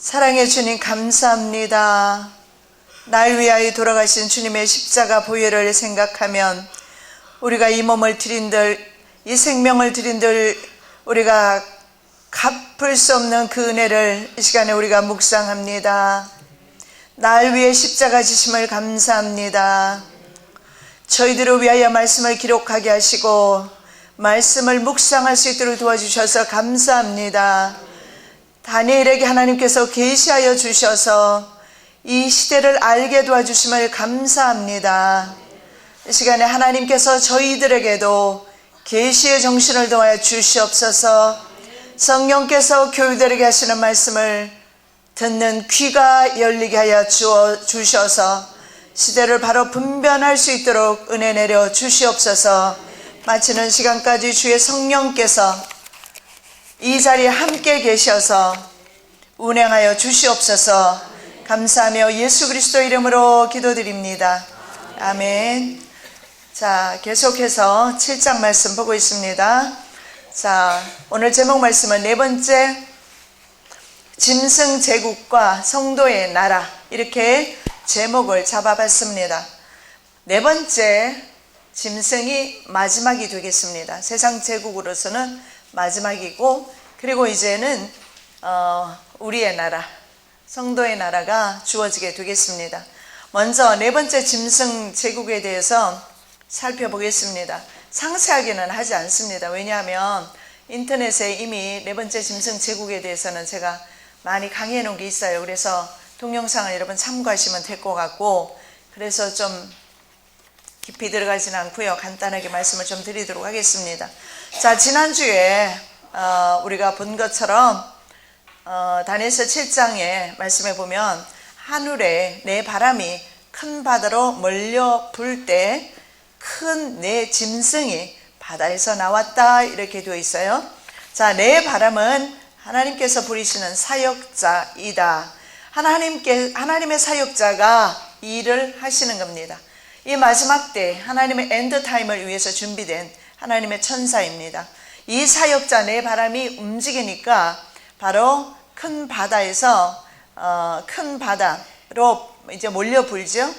사랑의 주님 감사합니다. 날 위하여 돌아가신 주님의 십자가 보혈을 생각하면 우리가 이 몸을 드린들, 이 생명을 드린들 우리가 갚을 수 없는 그 은혜를 이 시간에 우리가 묵상합니다. 날 위해 십자가 지심을 감사합니다. 저희들을 위하여 말씀을 기록하게 하시고 말씀을 묵상할 수 있도록 도와주셔서 감사합니다. 다니엘에게 하나님께서 계시하여 주셔서 이 시대를 알게 도와주심을 감사합니다. 이 시간에 하나님께서 저희들에게도 계시의 정신을 더하여 주시옵소서. 성령께서 교회들에게 하시는 말씀을 듣는 귀가 열리게 하여 주셔서 시대를 바로 분별할 수 있도록 은혜 내려 주시옵소서. 마치는 시간까지 주의 성령께서 이 자리에 함께 계셔서 운행하여 주시옵소서. 감사하며 예수 그리스도 이름으로 기도드립니다. 아멘. 자, 계속해서 7장 말씀 보고 있습니다. 자, 오늘 제목 말씀은 네 번째, 짐승 제국과 성도의 나라, 이렇게 제목을 잡아봤습니다. 네 번째, 짐승이 마지막이 되겠습니다. 세상 제국으로서는 마지막이고, 그리고 이제는 우리의 나라, 성도의 나라가 주어지게 되겠습니다. 먼저 네 번째 짐승 제국에 대해서 살펴보겠습니다. 상세하게는 하지 않습니다. 왜냐하면 인터넷에 이미 네 번째 짐승 제국에 대해서는 제가 많이 강의해 놓은 게 있어요. 그래서 동영상을 여러분 참고하시면 될 것 같고, 그래서 좀 깊이 들어가지는 않고요. 간단하게 말씀을 좀 드리도록 하겠습니다. 자, 지난주에 우리가 본 것처럼 다니엘서 7장의 말씀에 보면 하늘에 내 바람이 큰 바다로 몰려 불 때 큰 내 짐승이 바다에서 나왔다, 이렇게 되어 있어요. 자, 내 바람은 하나님께서 부리시는 사역자이다. 하나님의 사역자가 일을 하시는 겁니다. 이 마지막 때 하나님의 엔드타임을 위해서 준비된 하나님의 천사입니다. 이 사역자 내 바람이 움직이니까 바로 큰 바다에서 큰 바다로 이제 몰려 불죠.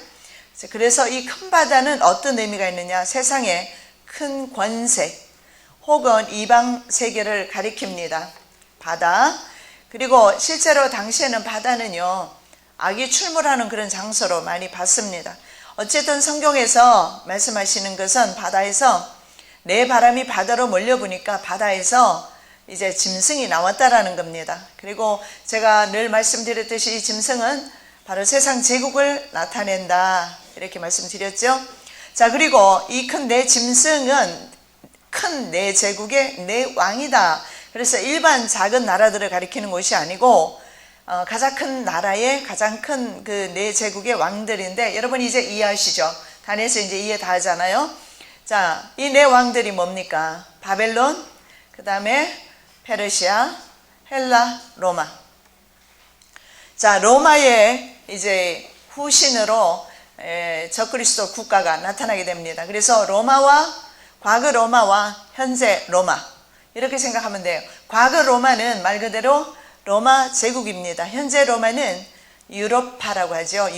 그래서 이 큰 바다는 어떤 의미가 있느냐? 세상의 큰 권세 혹은 이방 세계를 가리킵니다. 바다. 그리고 실제로 당시에는 바다는요, 악이 출몰하는 그런 장소로 많이 봤습니다. 어쨌든 성경에서 말씀하시는 것은 바다에서 내 바람이 바다로 몰려보니까 바다에서 이제 짐승이 나왔다라는 겁니다. 그리고 제가 늘 말씀드렸듯이 이 짐승은 바로 세상 제국을 나타낸다, 이렇게 말씀드렸죠. 자, 그리고 이 큰 내 짐승은 큰 내 제국의 내 왕이다. 그래서 일반 작은 나라들을 가리키는 것이 아니고 가장 큰 나라의 가장 큰 그 내 제국의 왕들인데, 여러분 이제 이해하시죠? 다니엘서 이제 이해 다 하잖아요. 자, 이 네 왕들이 뭡니까? 바벨론, 그 다음에 페르시아, 헬라, 로마. 자, 로마의 이제 후신으로 적그리스도 국가가 나타나게 됩니다. 그래서 과거 로마와 현재 로마, 이렇게 생각하면 돼요. 과거 로마는 말 그대로 로마 제국입니다. 현재 로마는 유로파라고 하죠.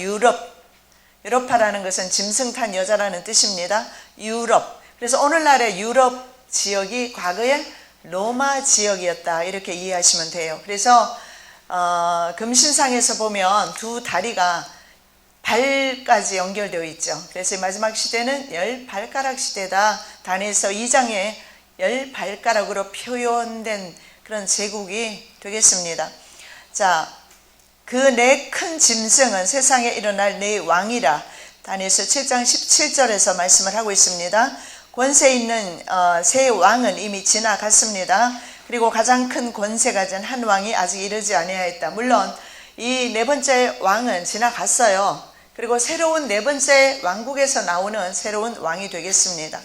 유로파라는 것은 짐승 탄 여자라는 뜻입니다. 유럽. 그래서 오늘날의 유럽 지역이 과거에 로마 지역이었다, 이렇게 이해하시면 돼요. 그래서 금신상에서 보면 두 다리가 발까지 연결되어 있죠. 그래서 마지막 시대는 10발가락 시대다. 다니엘서 2장에 10발가락으로 표현된 그런 제국이 되겠습니다. 자, 그 내 큰 짐승은 세상에 일어날 내 왕이라 다니엘서 7장 17절에서 말씀을 하고 있습니다. 권세 있는 세 왕은 이미 지나갔습니다. 그리고 가장 큰 권세 가진 한 왕이 아직 이르지 아니하였다. 물론 이 네 번째 왕은 지나갔어요. 그리고 새로운 네 번째 왕국에서 나오는 새로운 왕이 되겠습니다.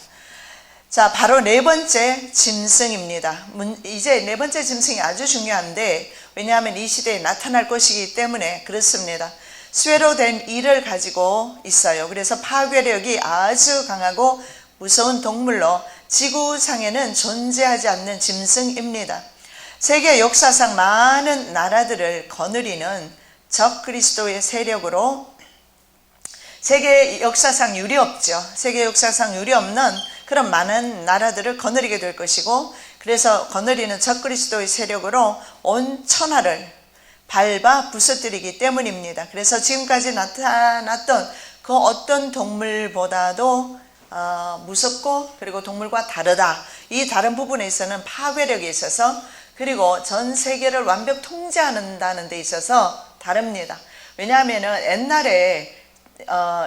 자, 바로 네 번째 짐승입니다. 이제 네 번째 짐승이 아주 중요한데, 왜냐하면 이 시대에 나타날 것이기 때문에 그렇습니다. 쇠로 된 일을 가지고 있어요. 그래서 파괴력이 아주 강하고 무서운 동물로 지구상에는 존재하지 않는 짐승입니다. 세계 역사상 많은 나라들을 거느리는 적 그리스도의 세력으로 세계 역사상 유례 없죠. 세계 역사상 유례 없는 그런 많은 나라들을 거느리게 될 것이고, 그래서 거느리는 적 그리스도의 세력으로 온 천하를 밟아 부서뜨리기 때문입니다. 그래서 지금까지 나타났던 그 어떤 동물보다도 무섭고, 그리고 동물과 다르다. 이 다른 부분에 있어서는 파괴력이 있어서, 그리고 전 세계를 완벽 통제한다는 데 있어서 다릅니다. 왜냐하면 옛날에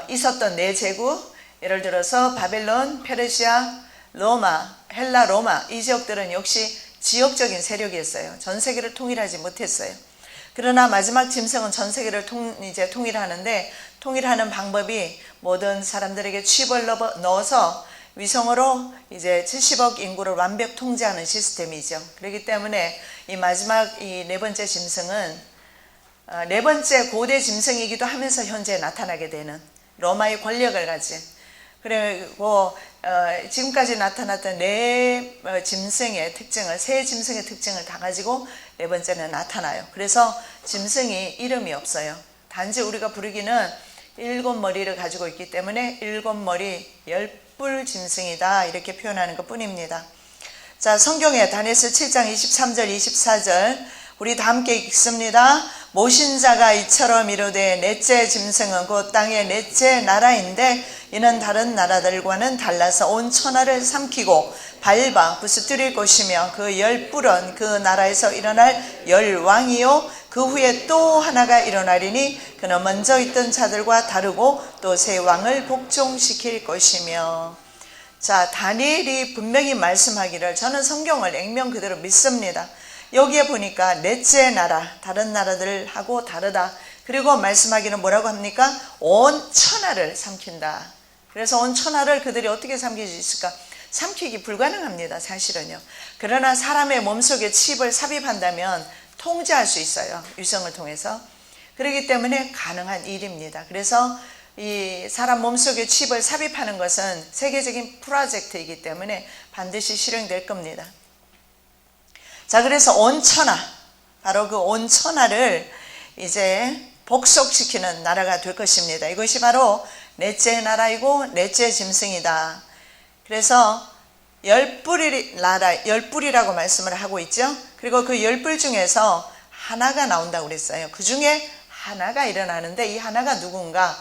있었던 네 제국, 예를 들어서 바벨론, 페르시아, 로마, 헬라, 로마, 이 지역들은 역시 지역적인 세력이었어요. 전 세계를 통일하지 못했어요. 그러나 마지막 짐승은 전 세계를 통일하는데, 통일하는 방법이 모든 사람들에게 칩을 넣어서 위성으로 이제 70억 인구를 완벽 통제하는 시스템이죠. 그렇기 때문에 이 마지막 이 네 번째 짐승은 네 번째 고대 짐승이기도 하면서 현재 나타나게 되는 로마의 권력을 가진, 그리고 지금까지 나타났던 네 짐승의 특징을, 세 짐승의 특징을 다 가지고 네 번째는 나타나요. 그래서 짐승이 이름이 없어요. 단지 우리가 부르기는 7머리를 가지고 있기 때문에 7머리 10뿔 짐승이다, 이렇게 표현하는 것 뿐입니다. 자, 성경에 다니엘서 7장 23절 24절 우리 다 함께 읽습니다. 모신 자가 이처럼 이르되 넷째 짐승은 곧 땅의 넷째 나라인데 이는 다른 나라들과는 달라서 온 천하를 삼키고 밟아 부스뜨릴 것이며 그 10뿔은 그 나라에서 일어날 10왕이요 그 후에 또 하나가 일어나리니 그는 먼저 있던 자들과 다르고 또 새 왕을 복종시킬 것이며. 자, 다니엘이 분명히 말씀하기를, 저는 성경을 액면 그대로 믿습니다. 여기에 보니까 넷째 나라, 다른 나라들하고 다르다. 그리고 말씀하기는 뭐라고 합니까? 온 천하를 삼킨다. 그래서 온 천하를 그들이 어떻게 삼킬 수 있을까? 삼키기 불가능합니다, 사실은요. 그러나 사람의 몸속에 칩을 삽입한다면 통제할 수 있어요, 위성을 통해서. 그렇기 때문에 가능한 일입니다. 그래서 이 사람 몸속에 칩을 삽입하는 것은 세계적인 프로젝트이기 때문에 반드시 실행될 겁니다. 자, 그래서 온 천하, 바로 그 온 천하를 이제 복속시키는 나라가 될 것입니다. 이것이 바로 넷째 나라이고 넷째 짐승이다. 그래서 10뿔이 나라, 10뿔이라고 말씀을 하고 있죠. 그리고 그 10뿔 중에서 하나가 나온다고 그랬어요. 그 중에 하나가 일어나는데 이 하나가 누군가?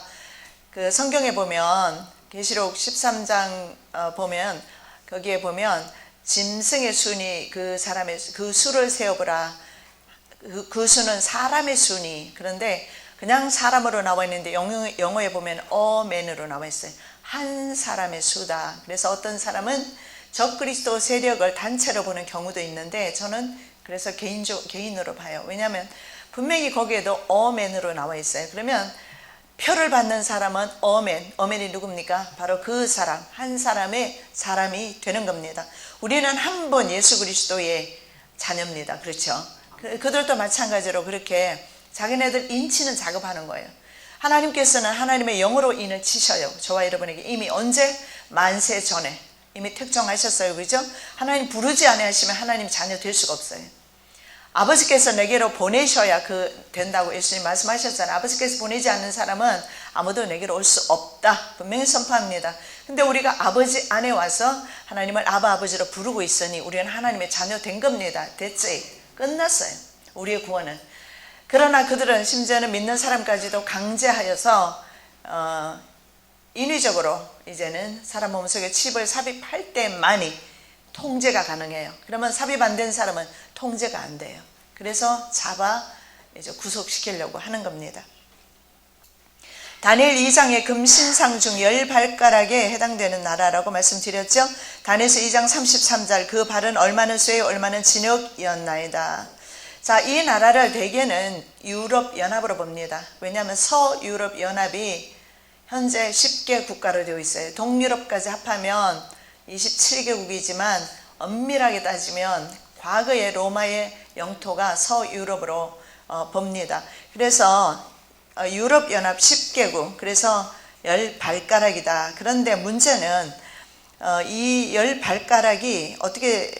그 성경에 보면 계시록 13장 보면 거기에 보면 짐승의 순이 그 사람의 그 수를 세어보라. 그 수는 사람의 순이, 그런데 그냥 사람으로 나와 있는데 영어에 보면 a man으로 나와 있어요. 한 사람의 수다. 그래서 어떤 사람은 적 그리스도 세력을 단체로 보는 경우도 있는데 저는 그래서 개인으로 봐요. 왜냐하면 분명히 거기에도 a man으로 나와 있어요. 그러면 표를 받는 사람은 어맨이 누굽니까? 바로 그 사람, 한 사람의 사람이 되는 겁니다. 우리는 한 번 예수 그리스도의 자녀입니다. 그렇죠? 그들도 마찬가지로 그렇게 자기네들 인치는 작업하는 거예요. 하나님께서는 하나님의 영으로 인을 치셔요. 저와 여러분에게 이미 언제? 만세 전에 이미 특정하셨어요. 그죠? 하나님 부르지 아니하시면 하나님 자녀 될 수가 없어요. 아버지께서 내게로 보내셔야 된다고 예수님 말씀하셨잖아요. 아버지께서 보내지 않는 사람은 아무도 내게로 올 수 없다. 분명히 선포합니다. 근데 우리가 아버지 안에 와서 하나님을 아버지로 부르고 있으니 우리는 하나님의 자녀 된 겁니다. That's it. 끝났어요. 우리의 구원은. 그러나 그들은 심지어는 믿는 사람까지도 강제하여서 인위적으로 이제는 사람 몸속에 칩을 삽입할 때만이 통제가 가능해요. 그러면 삽입 안 된 사람은 통제가 안 돼요. 그래서 잡아 이제 구속시키려고 하는 겁니다. 다니엘 2장의 금신상 중 10발가락에 해당되는 나라라고 말씀드렸죠. 다니엘서 2장 33절 그 발은 얼마는 쇠 얼마는 진흙이었나이다. 자, 이 나라를 대개는 유럽 연합으로 봅니다. 왜냐하면 서유럽 연합이 현재 10개 국가로 되어 있어요. 동유럽까지 합하면 27개국이지만 엄밀하게 따지면 과거의 로마의 영토가 서유럽으로 봅니다. 그래서 유럽연합 10개국, 그래서 10발가락이다. 그런데 문제는 이 열 발가락이 어떻게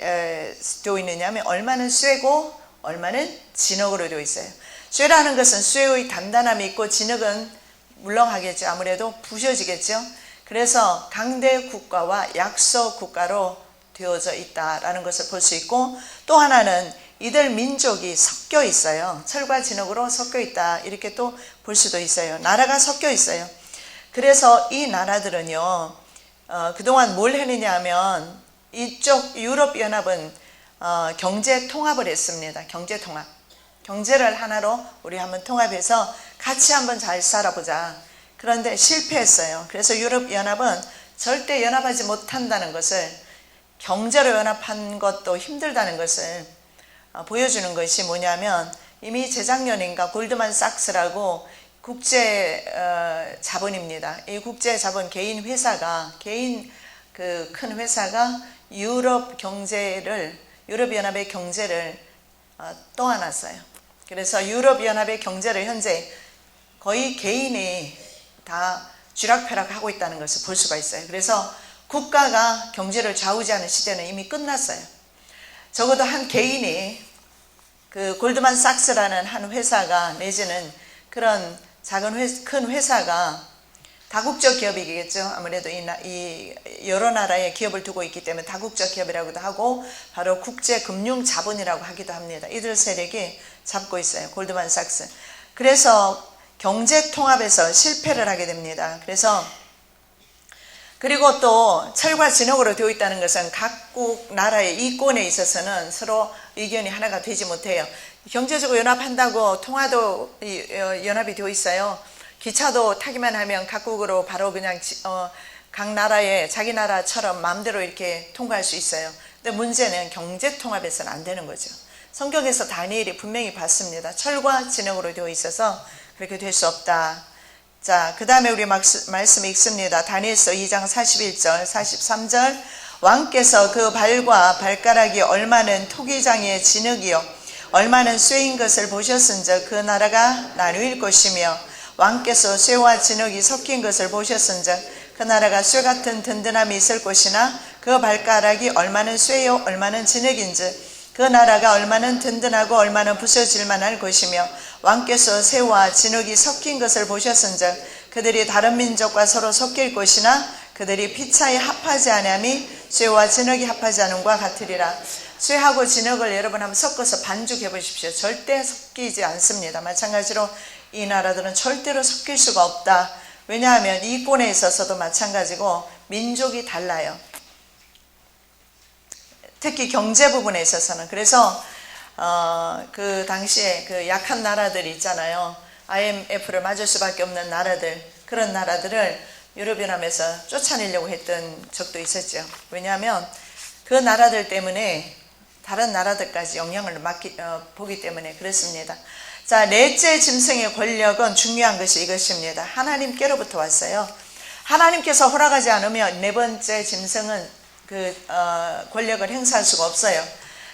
되어 있느냐 하면 얼마는 쇠고 얼마는 진흙으로 되어 있어요. 쇠라는 것은 쇠의 단단함이 있고 진흙은 물렁하겠죠. 아무래도 부셔지겠죠. 그래서 강대 국가와 약소 국가로 되어져 있다라는 것을 볼 수 있고, 또 하나는 이들 민족이 섞여 있어요. 철과 진흙으로 섞여 있다, 이렇게 또 볼 수도 있어요. 나라가 섞여 있어요. 그래서 이 나라들은요, 그동안 뭘 했느냐 하면 이쪽 유럽연합은 경제 통합을 했습니다. 경제 통합. 경제를 하나로 우리 한번 통합해서 같이 한번 잘 살아보자. 그런데 실패했어요. 그래서 유럽연합은 절대 연합하지 못한다는 것을, 경제로 연합한 것도 힘들다는 것을 보여주는 것이 뭐냐면, 이미 재작년인가 골드만삭스라고 국제 자본입니다. 이 국제 자본 개인 회사가, 개인 그 큰 회사가 유럽연합의 경제를 떠안았어요. 그래서 유럽연합의 경제를 현재 거의 개인이 다 쥐락펴락하고 있다는 것을 볼 수가 있어요. 그래서 국가가 경제를 좌우지하는 시대는 이미 끝났어요. 적어도 한 개인이, 그 골드만삭스라는 한 회사가, 내지는 그런 큰 회사가, 다국적 기업이겠죠. 아무래도 이 여러 나라의 기업을 두고 있기 때문에 다국적 기업이라고도 하고, 바로 국제금융자본이라고 하기도 합니다. 이들 세력이 잡고 있어요. 골드만삭스. 그래서 경제통합에서 실패를 하게 됩니다. 그리고 또 철과 진흙으로 되어 있다는 것은 각국 나라의 이권에 있어서는 서로 의견이 하나가 되지 못해요. 경제적으로 연합한다고 통화도 연합이 되어 있어요. 기차도 타기만 하면 각국으로 바로 그냥 각 나라의 자기 나라처럼 마음대로 이렇게 통과할 수 있어요. 근데 문제는 경제 통합에서는 안 되는 거죠. 성경에서 다니엘이 분명히 봤습니다. 철과 진흙으로 되어 있어서 그렇게 될 수 없다. 자, 그 다음에 우리 말씀 읽습니다. 다니엘서 2장 41절, 43절. 왕께서 그 발과 발가락이 얼마는 토기장의 진흙이요 얼마는 쇠인 것을 보셨은즉 그 나라가 나누일 것이며, 왕께서 쇠와 진흙이 섞인 것을 보셨은즉 그 나라가 쇠 같은 든든함이 있을 것이나, 그 발가락이 얼마는 쇠요 얼마는 진흙인즉 그 나라가 얼마는 든든하고 얼마는 부서질 만할 것이며, 왕께서 쇠와 진흙이 섞인 것을 보셨은즉 그들이 다른 민족과 서로 섞일 것이나 그들이 피차에 합하지 아니함이 쇠와 진흙이 합하지 않음과 같으리라. 쇠하고 진흙을 여러분 한번 섞어서 반죽해 보십시오. 절대 섞이지 않습니다. 마찬가지로 이 나라들은 절대로 섞일 수가 없다. 왜냐하면 이권에 있어서도 마찬가지고 민족이 달라요. 특히 경제 부분에 있어서는. 그래서 그 당시에 그 약한 나라들 있잖아요. IMF를 맞을 수밖에 없는 나라들, 그런 나라들을 유럽연합에서 쫓아내려고 했던 적도 있었죠. 왜냐하면 그 나라들 때문에 다른 나라들까지 영향을 보기 때문에 그렇습니다. 자, 넷째 짐승의 권력은 중요한 것이 이것입니다. 하나님께로부터 왔어요. 하나님께서 허락하지 않으면 네 번째 짐승은 권력을 행사할 수가 없어요.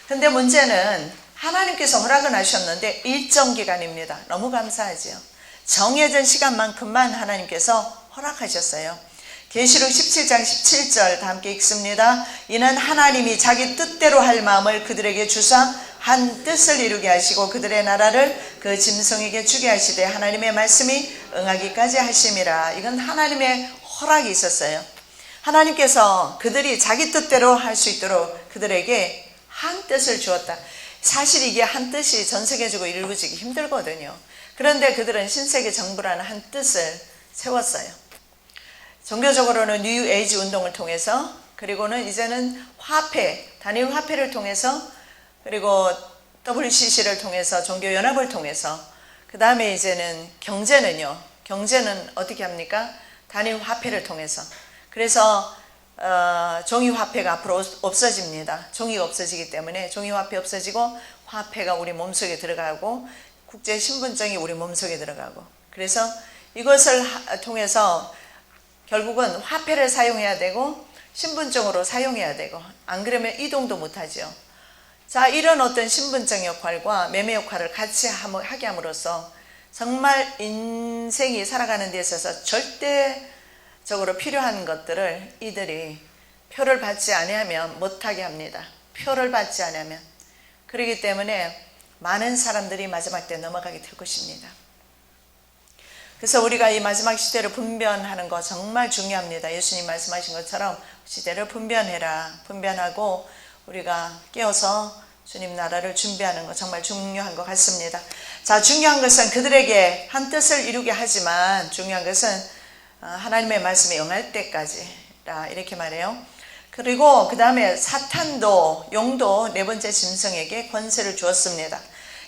근데 문제는 하나님께서 허락은 하셨는데 일정 기간입니다. 너무 감사하지요. 정해진 시간만큼만 하나님께서 허락하셨어요. 계시록 17장 17절 다 함께 읽습니다. 이는 하나님이 자기 뜻대로 할 마음을 그들에게 주사 한 뜻을 이루게 하시고 그들의 나라를 그 짐승에게 주게 하시되 하나님의 말씀이 응하기까지 하심이라. 이건 하나님의 허락이 있었어요. 하나님께서 그들이 자기 뜻대로 할 수 있도록 그들에게 한 뜻을 주었다. 사실 이게 한 뜻이 전 세계적으로 이루어지기 힘들거든요. 그런데 그들은 신세계 정부라는 한 뜻을 세웠어요. 종교적으로는 뉴 에이지 운동을 통해서, 그리고는 이제는 화폐, 단일 화폐를 통해서, 그리고 WCC를 통해서, 종교연합을 통해서, 그 다음에 이제는 경제는요. 경제는 어떻게 합니까? 단일 화폐를 통해서. 그래서 종이화폐가 앞으로 없어집니다. 종이가 없어지기 때문에 종이화폐 없어지고 화폐가 우리 몸속에 들어가고 국제신분증이 우리 몸속에 들어가고, 그래서 이것을 통해서 결국은 화폐를 사용해야 되고 신분증으로 사용해야 되고, 안 그러면 이동도 못하죠. 자, 이런 어떤 신분증 역할과 매매 역할을 같이 하게 함으로써 정말 인생이 살아가는 데 있어서 절대적으로 필요한 것들을 이들이 표를 받지 아니하면 못하게 합니다. 표를 받지 않으면. 그렇기 때문에 많은 사람들이 마지막 때 넘어가게 될 것입니다. 그래서 우리가 이 마지막 시대를 분별하는 거 정말 중요합니다. 예수님 말씀하신 것처럼 시대를 분별해라. 분별하고 우리가 깨어서 주님 나라를 준비하는 거 정말 중요한 것 같습니다. 자, 중요한 것은 그들에게 한 뜻을 이루게 하지만 중요한 것은 하나님의 말씀에 응할 때까지라 이렇게 말해요. 그리고 그 다음에 사탄도 용도 네 번째 짐승에게 권세를 주었습니다.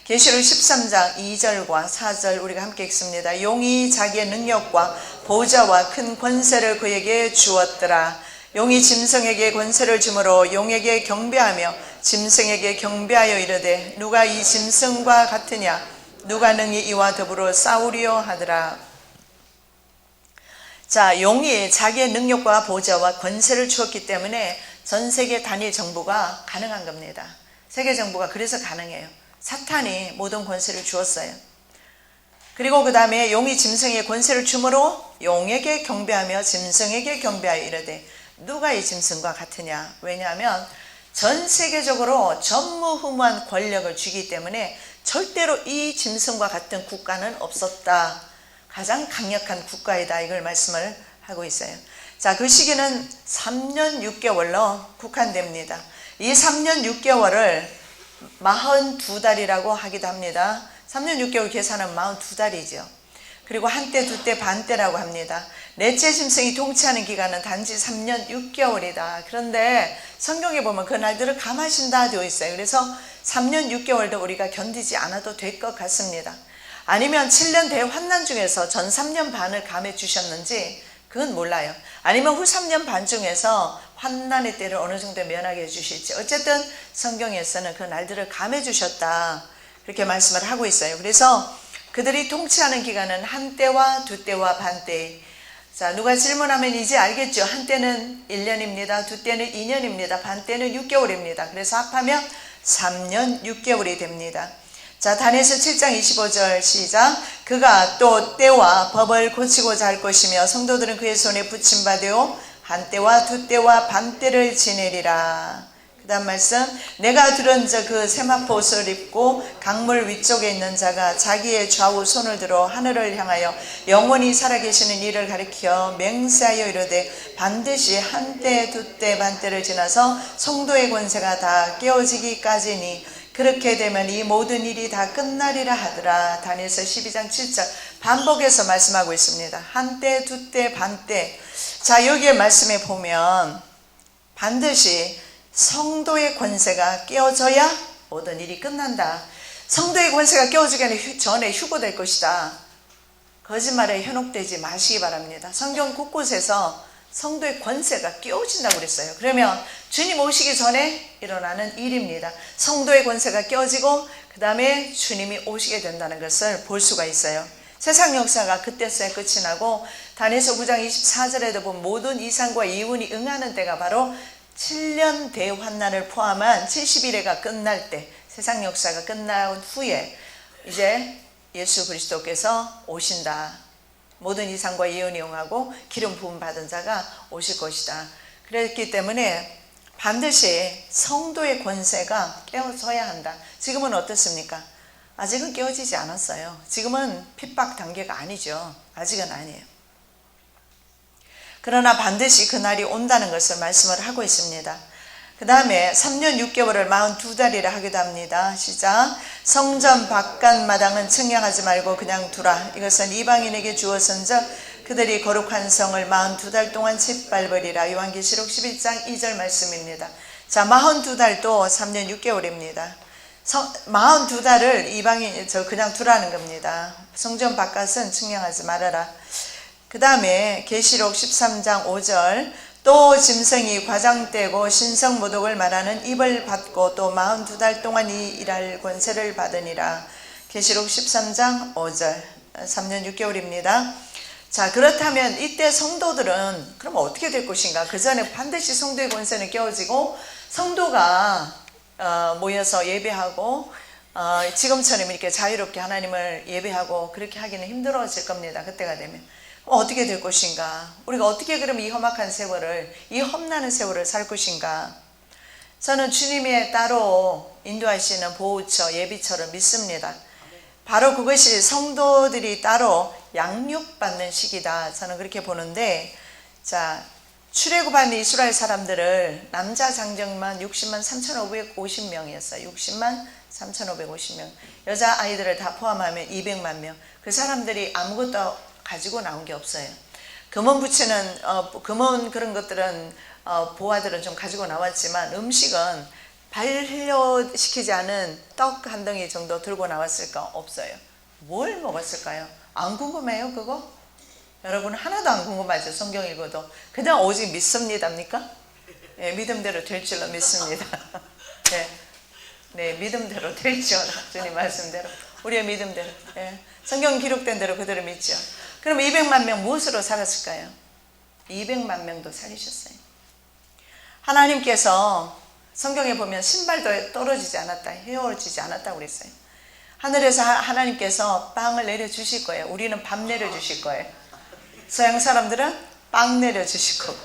계시록 13장 2절과 4절 우리가 함께 읽습니다. 용이 자기의 능력과 보좌와 큰 권세를 그에게 주었더라. 용이 짐승에게 권세를 주므로 용에게 경배하며 짐승에게 경배하여 이르되 누가 이 짐승과 같으냐 누가 능히 이와 더불어 싸우리요 하더라. 자, 용이 자기의 능력과 보좌와 권세를 주었기 때문에 전 세계 단일 정부가 가능한 겁니다. 세계 정부가 그래서 가능해요. 사탄이 모든 권세를 주었어요. 그리고 그 다음에 용이 짐승의 권세를 주므로 용에게 경배하며 짐승에게 경배하여 이르되 누가 이 짐승과 같으냐. 왜냐하면 전 세계적으로 전무후무한 권력을 쥐기 때문에 절대로 이 짐승과 같은 국가는 없었다. 가장 강력한 국가이다. 이걸 말씀을 하고 있어요. 자, 그 시기는 3년 6개월로 국한됩니다. 이 3년 6개월을 42달이라고 하기도 합니다. 3년 6개월 계산은 42달이죠. 그리고 한때, 두때, 반때라고 합니다. 넷째 짐승이 통치하는 기간은 단지 3년 6개월이다. 그런데 성경에 보면 그 날들을 감하신다 되어 있어요. 그래서 3년 6개월도 우리가 견디지 않아도 될 것 같습니다. 아니면 7년 대환난 중에서 전 3년 반을 감해 주셨는지 그건 몰라요. 아니면 후 3년 반 중에서 환난의 때를 어느 정도 면하게 해주실지. 어쨌든 성경에서는 그 날들을 감해 주셨다. 그렇게 말씀을 하고 있어요. 그래서 그들이 통치하는 기간은 한때와 두때와 반때. 자, 누가 질문하면 이제 알겠죠. 한때는 1년입니다. 두때는 2년입니다. 반때는 6개월입니다. 그래서 합하면 3년 6개월이 됩니다. 자, 다니엘서 7장 25절 시작. 그가 또 때와 법을 고치고자 할 것이며 성도들은 그의 손에 붙임받으오 한때와 두때와 반때를 지내리라. 그 다음 말씀. 내가 들은 자 그 세마포 옷을 입고 강물 위쪽에 있는 자가 자기의 좌우 손을 들어 하늘을 향하여 영원히 살아계시는 이를 가리켜 맹세하여 이르되 반드시 한때 두때 반때를 지나서 성도의 권세가 다 깨어지기까지니 그렇게 되면 이 모든 일이 다 끝나리라 하더라. 다니엘서 12장 7절 반복해서 말씀하고 있습니다. 한때, 두때, 반때. 자, 여기에 말씀에 보면 반드시 성도의 권세가 깨어져야 모든 일이 끝난다. 성도의 권세가 깨어지기 전에 휴거될 것이다. 거짓말에 현혹되지 마시기 바랍니다. 성경 곳곳에서 성도의 권세가 깨어진다고 그랬어요. 그러면 주님 오시기 전에 일어나는 일입니다. 성도의 권세가 깨어지고 그 다음에 주님이 오시게 된다는 것을 볼 수가 있어요. 세상 역사가 그때서야 끝이 나고 다니엘서 9장 24절에도 보면 모든 이상과 이윤이 응하는 때가 바로 7년 대환난을 포함한 70일회가 끝날 때, 세상 역사가 끝난 후에 이제 예수 그리스도께서 오신다. 모든 이상과 예언이 응하고 기름 부음 받은 자가 오실 것이다. 그랬기 때문에 반드시 성도의 권세가 깨어져야 한다. 지금은 어떻습니까? 아직은 깨어지지 않았어요. 지금은 핍박 단계가 아니죠. 아직은 아니에요. 그러나 반드시 그날이 온다는 것을 말씀을 하고 있습니다. 그 다음에 3년 6개월을 42달이라 하기도 합니다. 시작. 성전 바깥마당은 측량하지 말고 그냥 두라. 이것은 이방인에게 주어선즉 그들이 거룩한 성을 42달 동안 짓밟으리라. 요한계시록 11장 2절 말씀입니다. 자, 42달도 3년 6개월입니다. 42달을 이방인 그냥 두라는 겁니다. 성전 바깥은 측량하지 말아라. 그 다음에 계시록 13장 5절 또 짐승이 과장되고 신성모독을 말하는 입을 받고 또 42달 동안 이 일할 권세를 받으니라. 계시록 13장 5절 3년 6개월입니다. 자, 그렇다면 이때 성도들은 그럼 어떻게 될 것인가? 그 전에 반드시 성도의 권세는 깨어지고 성도가 모여서 예배하고 지금처럼 이렇게 자유롭게 하나님을 예배하고 그렇게 하기는 힘들어질 겁니다. 그때가 되면. 어떻게 될 것인가? 우리가 어떻게 그럼 이 험악한 세월을, 이 험나는 세월을 살 것인가? 저는 주님의 따로 인도하시는 보호처, 예비처를 믿습니다. 바로 그것이 성도들이 따로 양육받는 시기다. 저는 그렇게 보는데, 자, 출애굽한 이스라엘 사람들을 남자 장정만 60만 3,550명이었어요. 60만 3,550명. 여자 아이들을 다 포함하면 200만 명. 그 사람들이 아무것도 가지고 나온 게 없어요. 금원 부치는 금원 그런 것들은 보화들은 좀 가지고 나왔지만 음식은 발효시키지 않은 떡 한 덩이 정도 들고 나왔을까? 없어요. 뭘 먹었을까요? 안 궁금해요 그거? 여러분 하나도 안 궁금하죠? 성경 읽어도 그냥 오직 믿습니다입니까? 네, 믿음대로 될 줄로 믿습니다. 네, 믿음대로 될죠. 주님 말씀대로 우리의 믿음대로, 네, 성경 기록된 대로 그대로 믿죠. 그럼 200만 명 무엇으로 살았을까요? 200만 명도 살리셨어요. 하나님께서 성경에 보면 신발도 떨어지지 않았다, 헤어지지 않았다고 그랬어요. 하늘에서 하나님께서 빵을 내려주실 거예요. 우리는 밥 내려주실 거예요. 서양 사람들은 빵 내려주실 거고,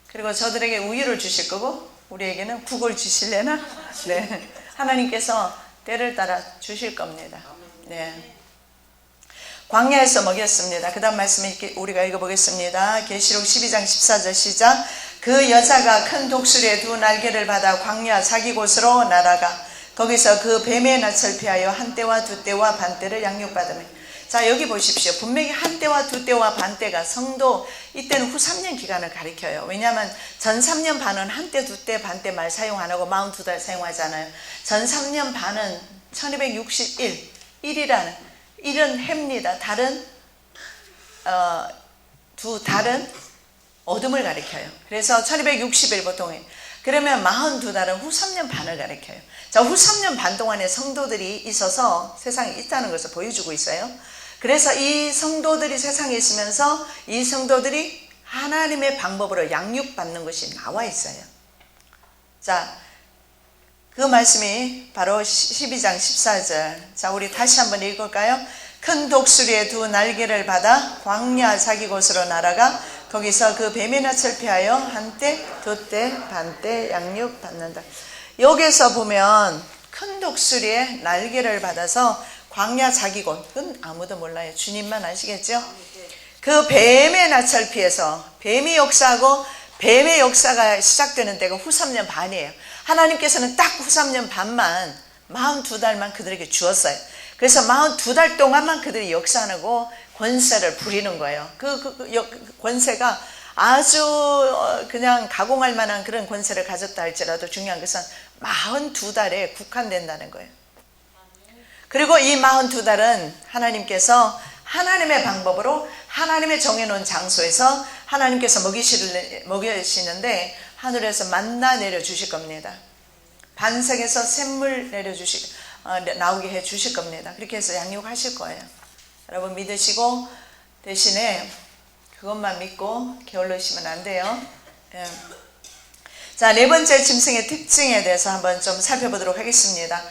그리고 저들에게 우유를 주실 거고 우리에게는 국을 주실래나? 네, 하나님께서 때를 따라 주실 겁니다. 네. 광야에서 먹였습니다. 그 다음 말씀 우리가 읽어보겠습니다. 계시록 12장 14절 시작. 그 여자가 큰 독수리의 두 날개를 받아 광야 자기 곳으로 날아가 거기서 그 뱀의 낯을 피하여 한때와 두때와 반때를 양육받으며. 자, 여기 보십시오. 분명히 한때와 두때와 반때가 성도, 이때는 후 3년 기간을 가리켜요. 왜냐하면 전 3년 반은 한때, 두때, 반때 말 사용 안 하고 42달 사용하잖아요. 전 3년 반은 1261, 1이라는, 1은 해입니다. 달은 두 달은 어둠을 가리켜요. 그래서 1260일 보통, 그러면 42달은 후 3년 반을 가리켜요. 자, 후 3년 반 동안에 성도들이 있어서 세상에 있다는 것을 보여주고 있어요. 그래서 이 성도들이 세상에 있으면서 이 성도들이 하나님의 방법으로 양육받는 것이 나와 있어요. 자, 그 말씀이 바로 12장 14절. 자, 우리 다시 한번 읽을까요? 큰 독수리의 두 날개를 받아 광야 자기 곳으로 날아가 거기서 그 뱀의 낯을 피하여 한때, 두때, 반때 양육받는다. 여기서 보면 큰 독수리의 날개를 받아서 광야 자기 곳, 그건 아무도 몰라요. 주님만 아시겠죠? 그 뱀의 낯을 피해서, 뱀이 역사하고 뱀의 역사가 시작되는 때가 후 3년 반이에요. 하나님께서는 딱 후 3년 반만, 42달만 그들에게 주었어요. 그래서 42달 동안만 그들이 역사하고 권세를 부리는 거예요. 그 권세가 아주 그냥 가공할 만한 그런 권세를 가졌다 할지라도 중요한 것은 42달에 국한된다는 거예요. 그리고 이 42달은 하나님께서 하나님의 방법으로 하나님의 정해놓은 장소에서 하나님께서 먹이시는데 하늘에서 만나 내려주실 겁니다. 반석에서 샘물 나오게 해 주실 겁니다. 그렇게 해서 양육하실 거예요. 여러분 믿으시고 대신에 그것만 믿고 게을르시면 안 돼요. 예. 자, 네 번째 짐승의 특징에 대해서 한번 좀 살펴보도록 하겠습니다.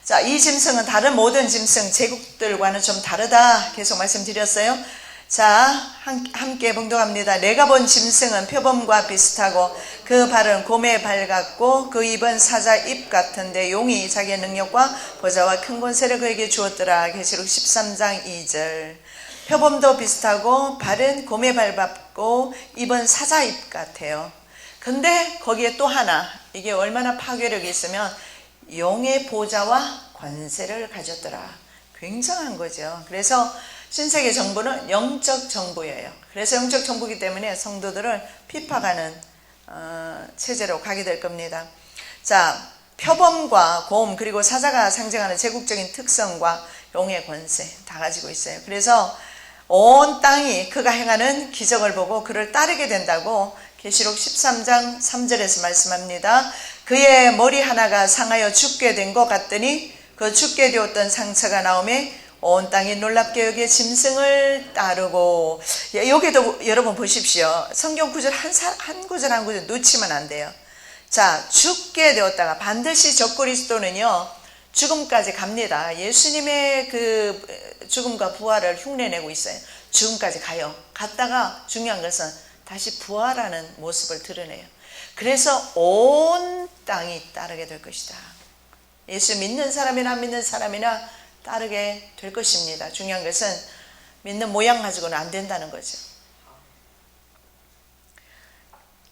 자, 이 짐승은 다른 모든 짐승 제국들과는 좀 다르다 계속 말씀드렸어요. 자, 함께 봉독합니다. 내가 본 짐승은 표범과 비슷하고 그 발은 곰의 발 같고 그 입은 사자 입 같은데 용이 자기의 능력과 보좌와 큰 권세를 그에게 주었더라. 계시록 13장 2절. 표범도 비슷하고 발은 곰의 발 같고 입은 사자 입 같아요. 근데 거기에 또 하나, 이게 얼마나 파괴력이 있으면 용의 보좌와 권세를 가졌더라. 굉장한 거죠. 그래서 신세계 정부는 영적 정부예요. 그래서 영적 정부이기 때문에 성도들을 핍박하는 체제로 가게 될 겁니다. 자, 표범과 곰 그리고 사자가 상징하는 제국적인 특성과 용의 권세 다 가지고 있어요. 그래서 온 땅이 그가 행하는 기적을 보고 그를 따르게 된다고 계시록 13장 3절에서 말씀합니다. 그의 머리 하나가 상하여 죽게 된 것 같더니 그 죽게 되었던 상처가 나오매 온 땅이 놀랍게 여기에 짐승을 따르고. 여기도 여러분 보십시오. 성경 구절 한 구절 한 구절 놓치면 안 돼요. 자, 죽게 되었다가 반드시 적그리스도는요 죽음까지 갑니다. 예수님의 그 죽음과 부활을 흉내내고 있어요. 죽음까지 가요. 갔다가 중요한 것은 다시 부활하는 모습을 드러내요. 그래서 온 땅이 따르게 될 것이다. 예수 믿는 사람이나 안 믿는 사람이나 따르게 될 것입니다. 중요한 것은 믿는 모양 가지고는 안 된다는 거죠.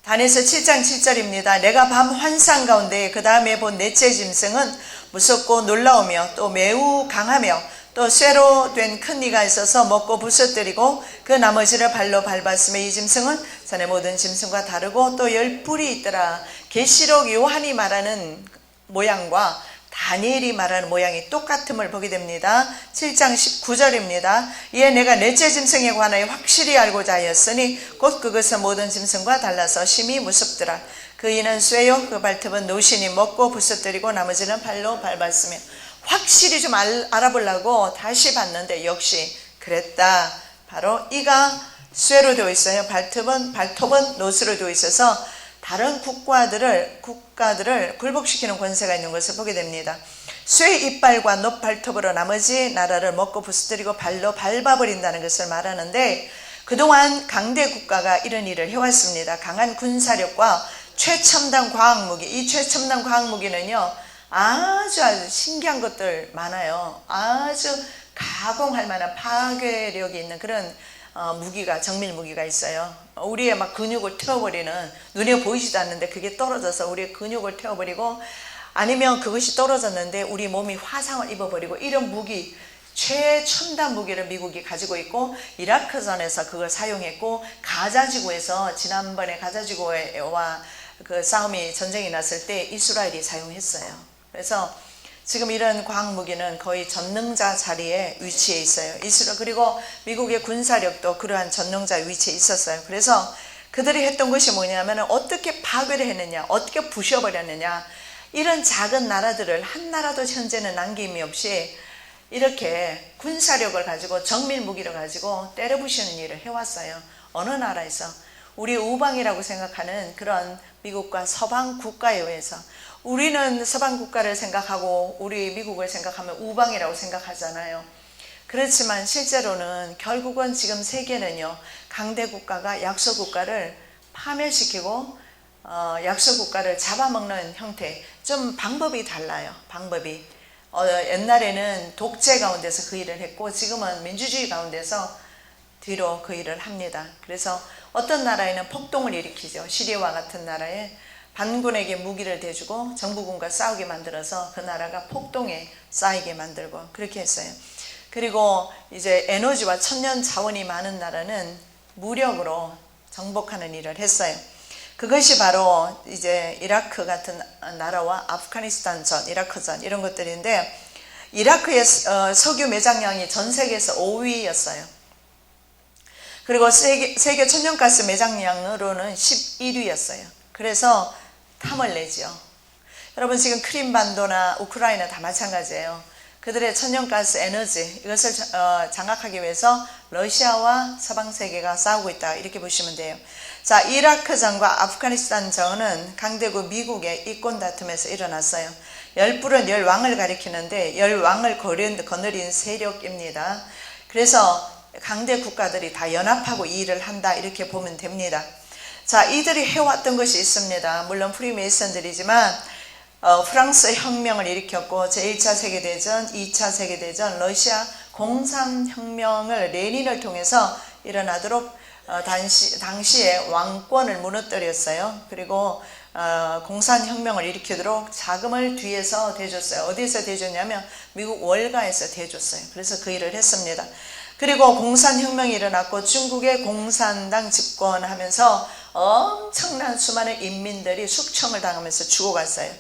다니엘서 7장 7절입니다. 내가 밤 환상 가운데 그 다음에 본 넷째 짐승은 무섭고 놀라우며 또 매우 강하며 또 쇠로 된 큰 이가 있어서 먹고 부서뜨리고 그 나머지를 발로 밟았으며 이 짐승은 전에 모든 짐승과 다르고 또 10뿔이 있더라. 계시록 요한이 말하는 모양과 다니엘이 말하는 모양이 똑같음을 보게 됩니다. 7장 19절입니다. 이에 내가 넷째 짐승에 관하여 확실히 알고자 하였으니 곧 그것은 모든 짐승과 달라서 심히 무섭더라. 그 이는 쇠요 그 발톱은 노신이 먹고 부서뜨리고 나머지는 발로 밟았으며 확실히 좀 알아보려고 다시 봤는데 역시 그랬다. 바로 이가 쇠로 되어 있어요. 발톱은 노스로 되어 있어서 다른 국가들을 굴복시키는 권세가 있는 것을 보게 됩니다. 쇠 이빨과 높 발톱으로 나머지 나라를 먹고 부서뜨리고 발로 밟아버린다는 것을 말하는데 그동안 강대 국가가 이런 일을 해왔습니다. 강한 군사력과 최첨단 과학무기, 이 최첨단 과학무기는요 아주 신기한 것들 많아요. 아주 가공할 만한 파괴력이 있는 그런 무기가, 정밀 무기가 있어요. 우리의 막 근육을 태워버리는, 눈에 보이지도 않는데 그게 떨어져서 우리의 근육을 태워버리고, 아니면 그것이 떨어졌는데 우리 몸이 화상을 입어버리고, 이런 무기, 최첨단 무기를 미국이 가지고 있고 이라크전에서 그걸 사용했고, 가자지구에서 지난번에 가자지구와 그 싸움이, 전쟁이 났을 때 이스라엘이 사용했어요. 그래서 지금 이런 과학무기는 거의 전능자 자리에 위치해 있어요. 그리고 미국의 군사력도 그러한 전능자 위치에 있었어요. 그래서 그들이 했던 것이 뭐냐면 어떻게 파괴를 했느냐, 어떻게 부셔버렸느냐, 이런 작은 나라들을 한 나라도 현재는 남김이 없이 이렇게 군사력을 가지고 정밀 무기를 가지고 때려 부시는 일을 해왔어요. 어느 나라에서 우리 우방이라고 생각하는 그런 미국과 서방 국가에 의해서, 우리는 서방 국가를 생각하고 우리 미국을 생각하면 우방이라고 생각하잖아요. 그렇지만 실제로는 결국은 지금 세계는요, 강대 국가가 약소 국가를 파멸시키고 약소 국가를 잡아먹는 형태, 좀 방법이 달라요. 방법이 옛날에는 독재 가운데서 그 일을 했고 지금은 민주주의 가운데서 뒤로 그 일을 합니다. 그래서 어떤 나라에는 폭동을 일으키죠. 시리아와 같은 나라에 반군에게 무기를 대주고 정부군과 싸우게 만들어서 그 나라가 폭동에 쌓이게 만들고 그렇게 했어요. 그리고 이제 에너지와 천연 자원이 많은 나라는 무력으로 정복하는 일을 했어요. 그것이 바로 이제 이라크 같은 나라와 아프가니스탄전, 이라크전 이런 것들인데, 이라크의 석유 매장량이 전 세계에서 5위였어요. 그리고 세계 천연가스 매장량으로는 11위였어요. 그래서 탐을 내죠. 여러분 지금 크림반도나 우크라이나 다 마찬가지예요. 그들의 천연가스 에너지, 이것을 장악하기 위해서 러시아와 서방 세계가 싸우고 있다, 이렇게 보시면 돼요. 자, 이라크전과 아프가니스탄전은 강대국 미국의 이권 다툼에서 일어났어요. 10불은 10왕을 가리키는데 10왕을 거느린 세력입니다. 그래서 강대 국가들이 다 연합하고 이 일을 한다, 이렇게 보면 됩니다. 자, 이들이 해왔던 것이 있습니다. 물론 프리메이슨들이지만 프랑스 혁명을 일으켰고 제1차 세계대전, 2차 세계대전, 러시아 공산혁명을 레닌을 통해서 일어나도록 당시에 왕권을 무너뜨렸어요. 그리고 공산혁명을 일으키도록 자금을 뒤에서 대줬어요. 어디에서 대줬냐면 미국 월가에서 대줬어요. 그래서 그 일을 했습니다. 그리고 공산혁명이 일어났고 중국의 공산당 집권하면서 엄청난 수많은 인민들이 숙청을 당하면서 죽어갔어요.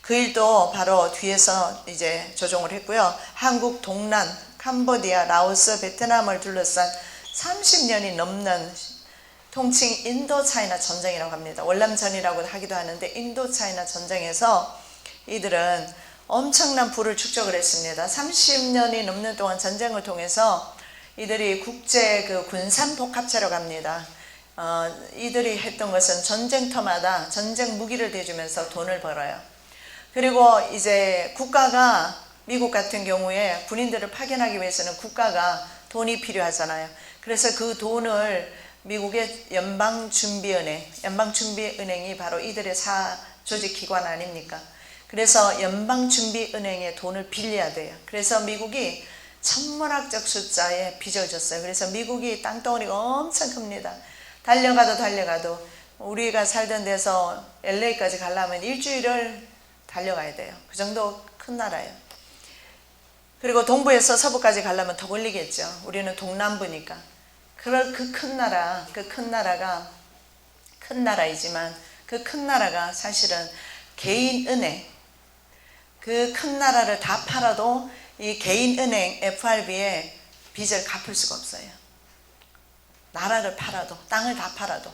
그 일도 바로 뒤에서 이제 조종을 했고요. 한국 동란, 캄보디아, 라오스, 베트남을 둘러싼 30년이 넘는 통칭 인도차이나 전쟁이라고 합니다. 월남전이라고 하기도 하는데 인도차이나 전쟁에서 이들은 엄청난 부를 축적을 했습니다. 30년이 넘는 동안 전쟁을 통해서 이들이 국제 군산복합체라고 합니다. 이들이 했던 것은 전쟁터마다 전쟁 무기를 대주면서 돈을 벌어요. 그리고 이제 국가가, 미국 같은 경우에 군인들을 파견하기 위해서는 국가가 돈이 필요하잖아요. 그래서 그 돈을 미국의 연방준비은행이 바로 이들의 조직기관 아닙니까? 그래서 연방준비은행에 돈을 빌려야 돼요. 그래서 미국이 천문학적 숫자에 빚을 졌어요. 그래서 미국이 땅덩어리가 엄청 큽니다. 달려가도 우리가 살던 데서 LA까지 가려면 일주일을 달려가야 돼요. 그 정도 큰 나라예요. 그리고 동부에서 서부까지 가려면 더 걸리겠죠. 우리는 동남부니까. 그 큰 나라가 큰 나라이지만 그 큰 나라가 사실은 개인 은행, 그 큰 나라를 다 팔아도 이 개인 은행 FRB에 빚을 갚을 수가 없어요. 나라를 팔아도, 땅을 다 팔아도.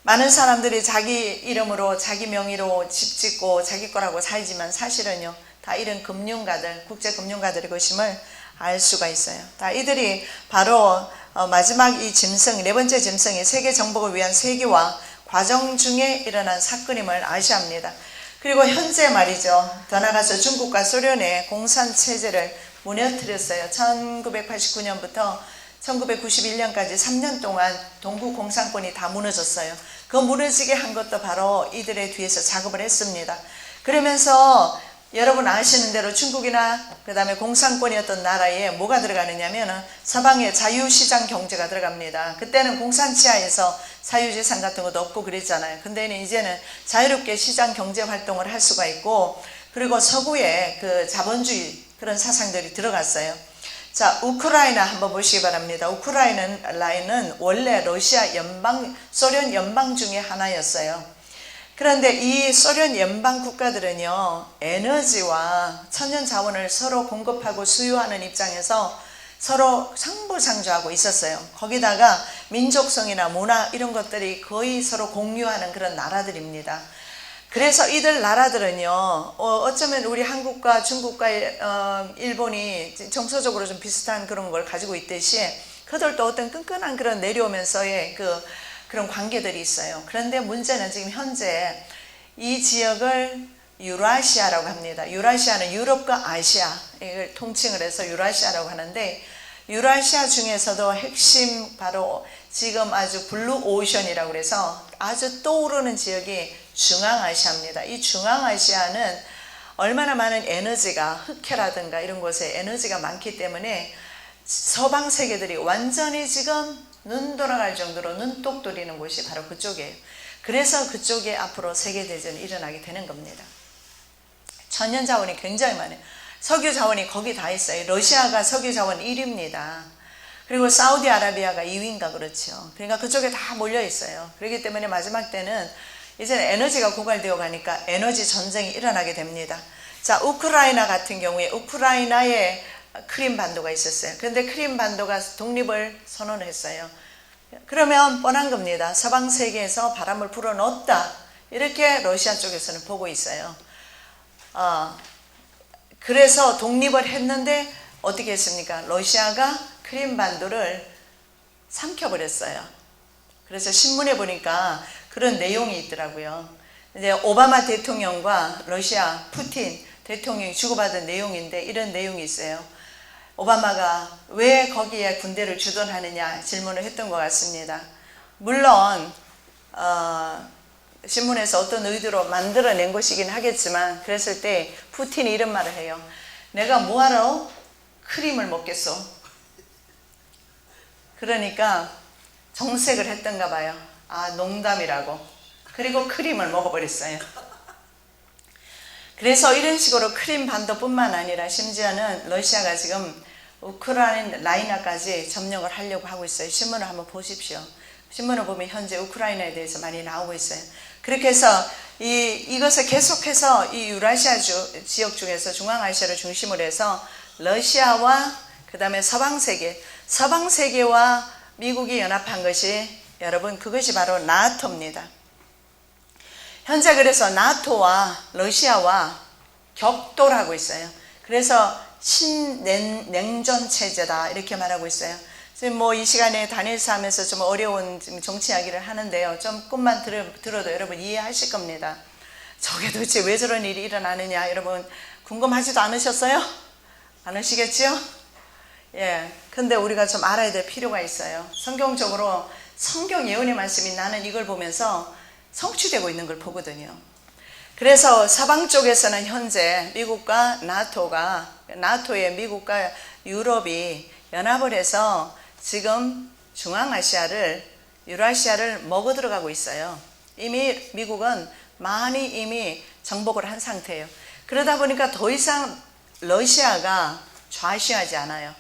많은 사람들이 자기 이름으로, 자기 명의로 집 짓고 자기 거라고 살지만 사실은요, 다 이런 금융가들, 국제금융가들의 것임을 알 수가 있어요. 다 이들이 바로 마지막 이 짐승, 네 번째 짐승이 세계 정복을 위한 세계화 과정 중에 일어난 사건임을 아셔야 합니다. 그리고 현재 말이죠. 더 나아가서 중국과 소련의 공산체제를 무너뜨렸어요. 1989년부터 1991년까지 3년 동안 동구 공산권이 다 무너졌어요. 그 무너지게 한 것도 바로 이들의 뒤에서 작업을 했습니다. 그러면서 여러분 아시는 대로 중국이나 그 다음에 공산권이었던 나라에 뭐가 들어가느냐면 서방의 자유시장 경제가 들어갑니다. 그때는 공산치하에서 사유재산 같은 것도 없고 그랬잖아요. 근데 이제는 자유롭게 시장 경제 활동을 할 수가 있고, 그리고 서구의 그 자본주의 그런 사상들이 들어갔어요. 자, 우크라이나 한번 보시기 바랍니다. 우크라이나는 원래 소련 연방 중에 하나였어요. 그런데 이 소련 연방 국가들은요, 에너지와 천연 자원을 서로 공급하고 수요하는 입장에서 서로 상부상조하고 있었어요. 거기다가 민족성이나 문화 이런 것들이 거의 서로 공유하는 그런 나라들입니다. 그래서 이들 나라들은요, 어쩌면 우리 한국과 중국과 일본이 정서적으로 좀 비슷한 그런 걸 가지고 있듯이 그들도 어떤 끈끈한 그런 내려오면서의 그런 관계들이 있어요. 그런데 문제는 지금 현재 이 지역을 유라시아라고 합니다. 유라시아는 유럽과 아시아, 이걸 통칭을 해서 유라시아라고 하는데, 유라시아 중에서도 핵심 바로 지금 아주 블루 오션이라고 해서 아주 떠오르는 지역이 중앙아시아입니다. 이 중앙아시아는 얼마나 많은 에너지가, 흑해라든가 이런 곳에 에너지가 많기 때문에 서방 세계들이 완전히 지금 눈 돌아갈 정도로 눈독 들이는 곳이 바로 그쪽이에요. 그래서 그쪽에 앞으로 세계대전이 일어나게 되는 겁니다. 천연 자원이 굉장히 많아요. 석유 자원이 거기 다 있어요. 러시아가 석유 자원 1위입니다. 그리고 사우디아라비아가 2위인가 그렇죠. 그러니까 그쪽에 다 몰려 있어요. 그렇기 때문에 마지막 때는 이제는 에너지가 고갈되어 가니까 에너지 전쟁이 일어나게 됩니다. 자, 우크라이나 같은 경우에 우크라이나에 크림반도가 있었어요. 그런데 크림반도가 독립을 선언했어요. 그러면 뻔한 겁니다. 서방 세계에서 바람을 불어넣었다, 이렇게 러시아 쪽에서는 보고 있어요. 그래서 독립을 했는데 어떻게 했습니까? 러시아가 크림반도를 삼켜버렸어요. 그래서 신문에 보니까 그런 내용이 있더라고요. 이제 오바마 대통령과 러시아 푸틴 대통령이 주고받은 내용인데 이런 내용이 있어요. 오바마가 왜 거기에 군대를 주둔하느냐 질문을 했던 것 같습니다. 물론 신문에서 어떤 의도로 만들어낸 것이긴 하겠지만, 그랬을 때 푸틴이 이런 말을 해요. 내가 뭐하러 크림을 먹겠어? 그러니까 정색을 했던가 봐요. 아, 농담이라고. 그리고 크림을 먹어버렸어요. 그래서 이런 식으로 크림 반도뿐만 아니라 심지어는 러시아가 지금 우크라이나까지 점령을 하려고 하고 있어요. 신문을 한번 보십시오. 신문을 보면 현재 우크라이나에 대해서 많이 나오고 있어요. 그렇게 해서 이것을 계속해서 이 유라시아 지역 중에서 중앙아시아를 중심으로 해서 러시아와 그 다음에 서방세계와 미국이 연합한 것이, 여러분, 그것이 바로 나토입니다. 현재 그래서 나토와 러시아와 격돌을 하고 있어요. 그래서 신냉전 체제다 이렇게 말하고 있어요. 지금 뭐 이 시간에 다니엘서 하면서 좀 어려운 정치 이야기를 하는데요. 조금만 들어도 여러분 이해하실 겁니다. 저게 도대체 왜 저런 일이 일어나느냐, 여러분 궁금하지도 않으셨어요? 않으시겠지요? 근데 우리가 좀 알아야 될 필요가 있어요. 성경적으로 성경 예언의 말씀이 나는 이걸 보면서 성취되고 있는 걸 보거든요. 그래서 서방 쪽에서는 현재 미국과 나토의 미국과 유럽이 연합을 해서 지금 중앙아시아를, 유라시아를 먹어 들어가고 있어요. 이미 미국은 많이 이미 정복을 한 상태예요. 그러다 보니까 더 이상 러시아가 좌시하지 않아요.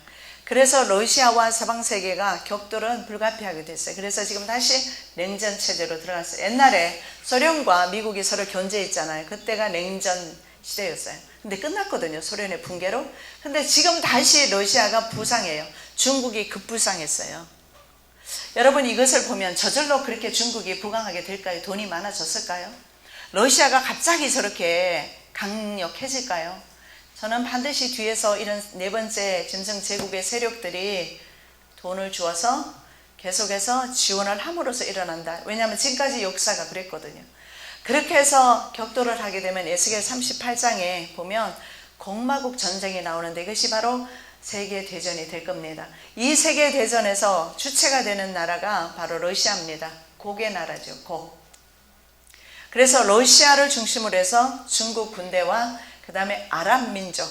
그래서 러시아와 서방 세계가 격돌은 불가피하게 됐어요. 그래서 지금 다시 냉전 체제로 들어갔어요. 옛날에 소련과 미국이 서로 견제했잖아요. 그때가 냉전 시대였어요. 근데 끝났거든요. 소련의 붕괴로. 근데 지금 다시 러시아가 부상해요. 중국이 급부상했어요. 여러분, 이것을 보면 저절로 그렇게 중국이 부강하게 될까요? 돈이 많아졌을까요? 러시아가 갑자기 저렇게 강력해질까요? 저는 반드시 뒤에서 이런 네 번째 짐승 제국의 세력들이 돈을 주어서 계속해서 지원을 함으로써 일어난다. 왜냐하면 지금까지 역사가 그랬거든요. 그렇게 해서 격돌을 하게 되면 에스겔 38장에 보면 공마국 전쟁이 나오는데 이것이 바로 세계대전이 될 겁니다. 이 세계대전에서 주체가 되는 나라가 바로 러시아입니다. 곡의 나라죠. 곡. 그래서 러시아를 중심으로 해서 중국 군대와 그 다음에 아랍민족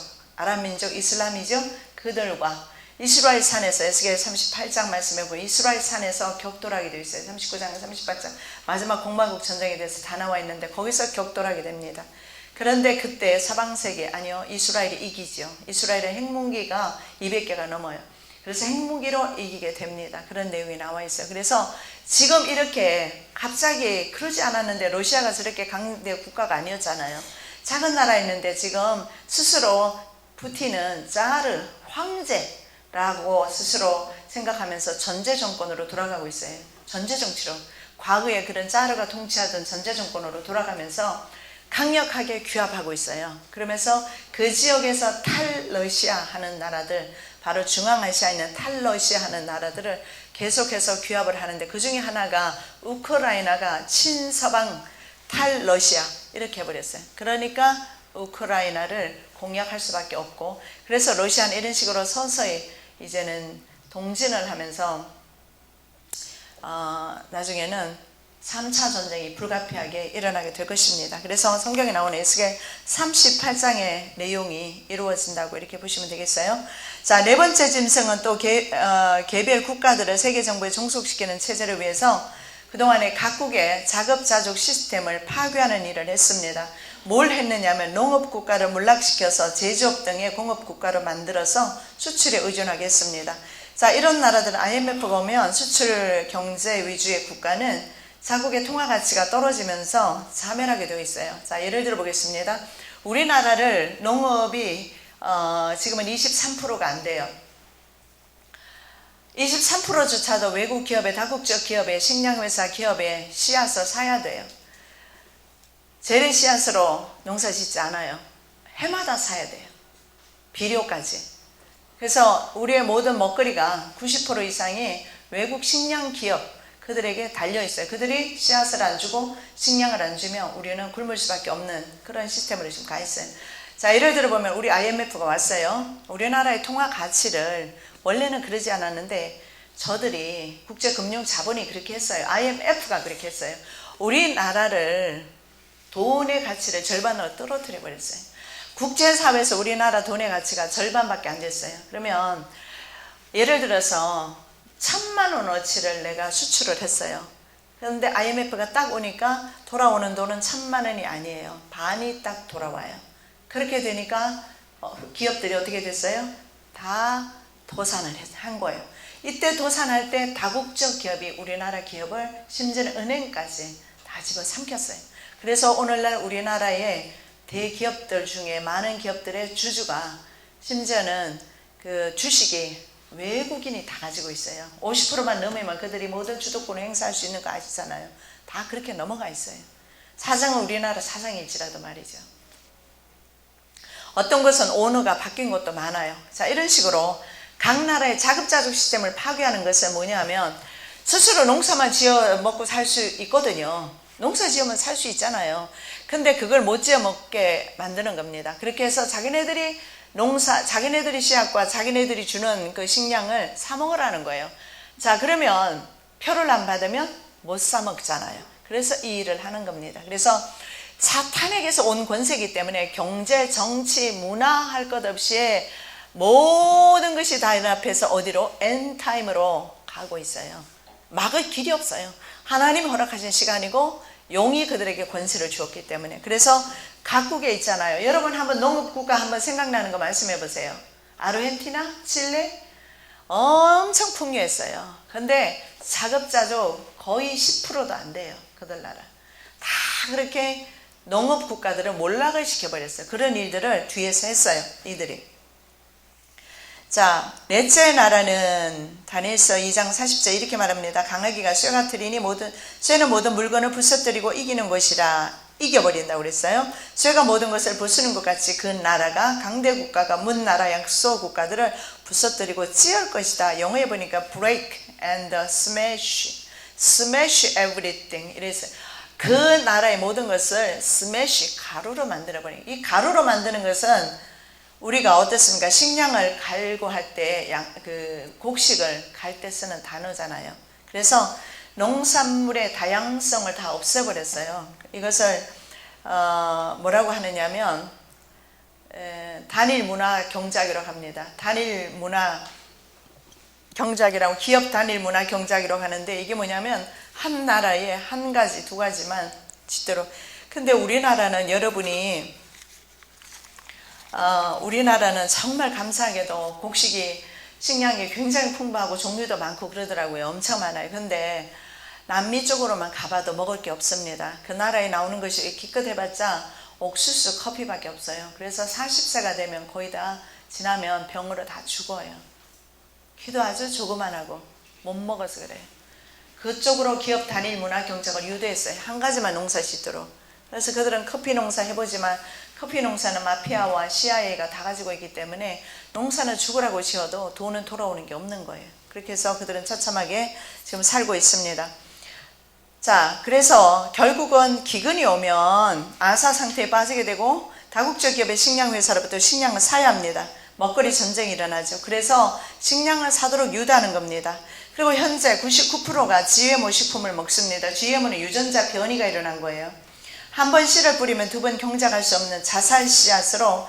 이슬람이죠. 그들과 이스라엘 산에서 에스겔 38장 말씀해 보면 이스라엘 산에서 격돌하게 되어 있어요. 39장, 38장 마지막 공마국 전쟁에 대해서 다 나와 있는데 거기서 격돌하게 됩니다. 그런데 그때 서방세계, 아니요, 이스라엘이 이기죠. 이스라엘의 핵무기가 200개가 넘어요. 그래서 핵무기로 이기게 됩니다. 그런 내용이 나와 있어요. 그래서 지금 이렇게 갑자기 그러지 않았는데 러시아가 저렇게 강대 국가가 아니었잖아요. 작은 나라였는데 지금 스스로 푸틴은 자르, 황제라고 스스로 생각하면서 전제 정권으로 돌아가고 있어요. 전제 정치로. 과거에 그런 자르가 통치하던 전제 정권으로 돌아가면서 강력하게 규합하고 있어요. 그러면서 그 지역에서 탈러시아 하는 나라들, 바로 중앙아시아에 있는 탈러시아 하는 나라들을 계속해서 규합을 하는데 그 중에 하나가 우크라이나가 친서방 탈러시아 이렇게 해버렸어요. 그러니까 우크라이나를 공략할 수밖에 없고, 그래서 러시아는 이런 식으로 서서히 이제는 동진을 하면서 나중에는 3차 전쟁이 불가피하게 일어나게 될 것입니다. 그래서 성경에 나오는 에스겔 38장의 내용이 이루어진다고 이렇게 보시면 되겠어요. 자, 네 번째 짐승은 또 개별 국가들을 세계 정부에 종속시키는 체제를 위해서 그동안에 각국의 자급자족 시스템을 파괴하는 일을 했습니다. 뭘 했느냐면 농업국가를 몰락시켜서 제조업 등의 공업국가로 만들어서 수출에 의존하게 했습니다. 자, 이런 나라들은 IMF가 보면 수출 경제 위주의 국가는 자국의 통화 가치가 떨어지면서 자멸하게 되어 있어요. 자, 예를 들어 보겠습니다. 우리나라를 농업이 지금은 23%가 안 돼요. 23%조차도 외국 기업의 다국적 기업의 식량회사 기업의 씨앗을 사야 돼요. 재래 씨앗으로 농사 짓지 않아요. 해마다 사야 돼요. 비료까지. 그래서 우리의 모든 먹거리가 90% 이상이 외국 식량 기업 그들에게 달려있어요. 그들이 씨앗을 안 주고 식량을 안 주면 우리는 굶을 수밖에 없는 그런 시스템으로 지금 가 있어요. 자, 예를 들어 보면 우리 IMF가 왔어요. 우리나라의 통화 가치를 원래는 그러지 않았는데 저들이 국제금융자본이 그렇게 했어요. IMF가 그렇게 했어요. 우리나라를 돈의 가치를 절반으로 떨어뜨려 버렸어요. 국제사회에서 우리나라 돈의 가치가 절반밖에 안 됐어요. 그러면 예를 들어서 1,000만 원어치를 내가 수출을 했어요. 그런데 IMF가 딱 오니까 돌아오는 돈은 1,000만 원이 아니에요. 반이 딱 돌아와요. 그렇게 되니까 기업들이 어떻게 됐어요? 다 도산을 한 거예요. 이때 도산할 때 다국적 기업이 우리나라 기업을 심지어는 은행까지 다 집어삼켰어요. 그래서 오늘날 우리나라의 대기업들 중에 많은 기업들의 주주가 심지어는 그 주식이 외국인이 다 가지고 있어요. 50%만 넘으면 그들이 모든 주도권을 행사할 수 있는 거 아시잖아요. 다 그렇게 넘어가 있어요. 사장은 우리나라 사장일지라도 말이죠. 어떤 것은 오너가 바뀐 것도 많아요. 자, 이런 식으로 각 나라의 자급자족 시스템을 파괴하는 것은 뭐냐면 스스로 농사만 지어 먹고 살 수 있거든요. 농사 지으면 살 수 있잖아요. 근데 그걸 못 지어 먹게 만드는 겁니다. 그렇게 해서 자기네들이 자기네들이 씨앗과 자기네들이 주는 그 식량을 사 먹으라는 거예요. 자, 그러면 표를 안 받으면 못 사 먹잖아요. 그래서 이 일을 하는 겁니다. 그래서 사탄에게서 온 권세이기 때문에 경제, 정치, 문화 할 것 없이 모든 것이 다 연합해서 어디로? 엔타임으로 가고 있어요. 막을 길이 없어요. 하나님이 허락하신 시간이고 용이 그들에게 권세를 주었기 때문에. 그래서 각국에 있잖아요. 여러분 한번 농업국가 한번 생각나는 거 말씀해 보세요. 아르헨티나, 칠레 엄청 풍요했어요. 근데 자급자족 거의 10%도 안 돼요. 그들 나라 다 그렇게 농업국가들을 몰락을 시켜버렸어요. 그런 일들을 뒤에서 했어요. 이들이. 자, 넷째 나라는 다니엘서 2장 40절 이렇게 말합니다. 강하기가 쇠가 트리니 쇠는 모든 물건을 부서뜨리고 이기는 것이라. 이겨버린다고 그랬어요. 쇠가 모든 것을 부수는 것 같이 그 나라가 강대국가가 문나라 약소 국가들을 부서뜨리고 찌을 것이다. 영어에 보니까 break and smash everything 이랬어요. 그 나라의 모든 것을 smash 가루로 만들어버리는. 이 가루로 만드는 것은 우리가 어떻습니까? 식량을 갈고 할 때 그 곡식을 갈 때 쓰는 단어잖아요. 그래서 농산물의 다양성을 다 없애버렸어요. 이것을 뭐라고 하느냐면 단일 문화 경작이라고 합니다. 단일 문화 경작이라고, 기업 단일 문화 경작이라고 하는데, 이게 뭐냐면 한 나라에 한 가지 두 가지만 짓도록. 근데 우리나라는 여러분이 우리나라는 정말 감사하게도 곡식이 식량이 굉장히 풍부하고 종류도 많고 그러더라고요. 엄청 많아요. 근데 남미 쪽으로만 가봐도 먹을 게 없습니다. 그 나라에 나오는 것이 기껏해봤자 옥수수, 커피밖에 없어요. 그래서 40세가 되면 거의 다 지나면 병으로 다 죽어요. 키도 아주 조그만하고 못 먹어서 그래요. 그쪽으로 기업 단일 문화 경작을 유도했어요. 한 가지만 농사 짓도록. 그래서 그들은 커피 농사 해보지만 커피 농사는 마피아와 CIA가 다 가지고 있기 때문에 농사는 죽으라고 지어도 돈은 돌아오는 게 없는 거예요. 그렇게 해서 그들은 처참하게 지금 살고 있습니다. 자, 그래서 결국은 기근이 오면 아사 상태에 빠지게 되고 다국적 기업의 식량 회사로부터 식량을 사야 합니다. 먹거리 전쟁이 일어나죠. 그래서 식량을 사도록 유도하는 겁니다. 그리고 현재 99%가 GMO 식품을 먹습니다. GMO는 유전자 변이가 일어난 거예요. 한 번 씨를 뿌리면 두 번 경작할 수 없는 자살 씨앗으로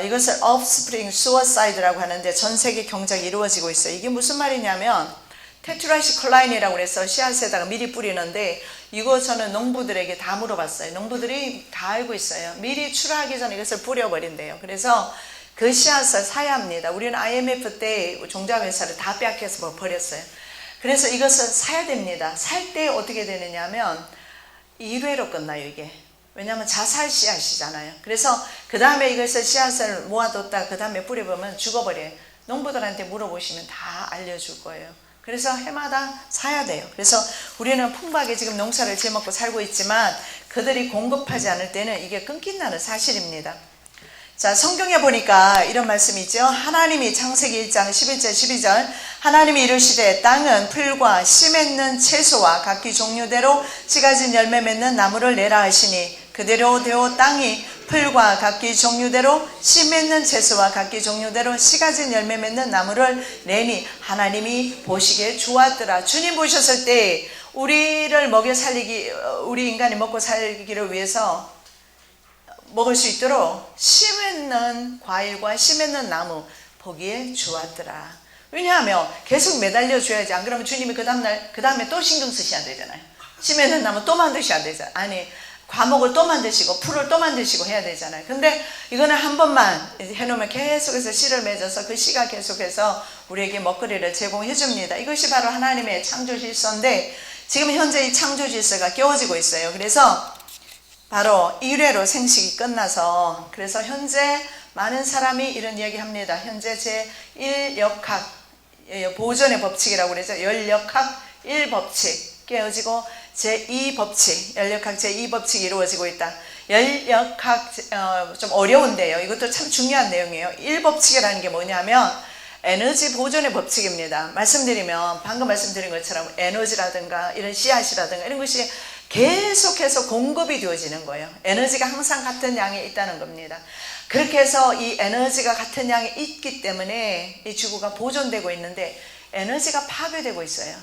이것을 offspring suicide라고 하는데 전 세계 경작이 이루어지고 있어요. 이게 무슨 말이냐면 테트라시클라인이라고 해서 씨앗에다가 미리 뿌리는데, 이거 저는 농부들에게 다 물어봤어요. 농부들이 다 알고 있어요. 미리 출하하기 전에 이것을 뿌려버린대요. 그래서 그 씨앗을 사야 합니다. 우리는 IMF 때 종자회사를 다 빼앗겨서 버렸어요. 그래서 이것을 사야 됩니다. 살 때 어떻게 되느냐 하면 1회로 끝나요, 이게. 왜냐하면 자살 씨앗이잖아요. 그래서 그 다음에 이것을 씨앗을 모아뒀다 그 다음에 뿌려보면 죽어버려요. 농부들한테 물어보시면 다 알려줄 거예요. 그래서 해마다 사야 돼요. 그래서 우리는 풍부하게 지금 농사를 지어먹고 살고 있지만 그들이 공급하지 않을 때는 이게 끊긴다는 사실입니다. 자, 성경에 보니까 이런 말씀이죠. 하나님이 창세기 1장 11절 12절 하나님이 이르시되 땅은 풀과 씨 맺는 채소와 각기 종류대로 씨 가진 열매 맺는 나무를 내라 하시니 그대로 되어 땅이 풀과 각기 종류대로 씨 맺는 채소와 각기 종류대로 씨 가진 열매 맺는 나무를 내니 하나님이 보시기에 좋았더라. 주님 보셨을 때 우리를 먹여 살리기, 우리 인간이 먹고 살기를 위해서 먹을 수 있도록 씨 맺는 과일과 씨 맺는 나무 보기에 좋았더라. 왜냐하면 계속 매달려 줘야지. 안 그러면 주님이 그 다음에 또 신경 쓰셔야 되잖아요. 씨 맺는 나무 또 만드셔야 되잖아요. 아니, 과목을 또 만드시고 풀을 또 만드시고 해야 되잖아요. 근데 이거는 한 번만 해놓으면 계속해서 씨를 맺어서 그 씨가 계속해서 우리에게 먹거리를 제공해 줍니다. 이것이 바로 하나님의 창조 질서인데 지금 현재 이 창조 질서가 깨어지고 있어요. 그래서 바로 1회로 생식이 끝나서, 그래서 현재 많은 사람이 이런 이야기 합니다. 현재 제1역학 보존의 법칙이라고 그러죠. 열역학 1법칙 깨어지고 제2법칙, 열역학 제2법칙이 이루어지고 있다. 열역학 좀 어려운데요. 이것도 참 중요한 내용이에요. 1법칙이라는 게 뭐냐면 에너지 보존의 법칙입니다. 말씀드리면 방금 말씀드린 것처럼 에너지라든가 이런 씨앗이라든가 이런 것이 계속해서 공급이 되어지는 거예요. 에너지가 항상 같은 양에 있다는 겁니다. 그렇게 해서 이 에너지가 같은 양이 있기 때문에 이 지구가 보존되고 있는데 에너지가 파괴되고 있어요.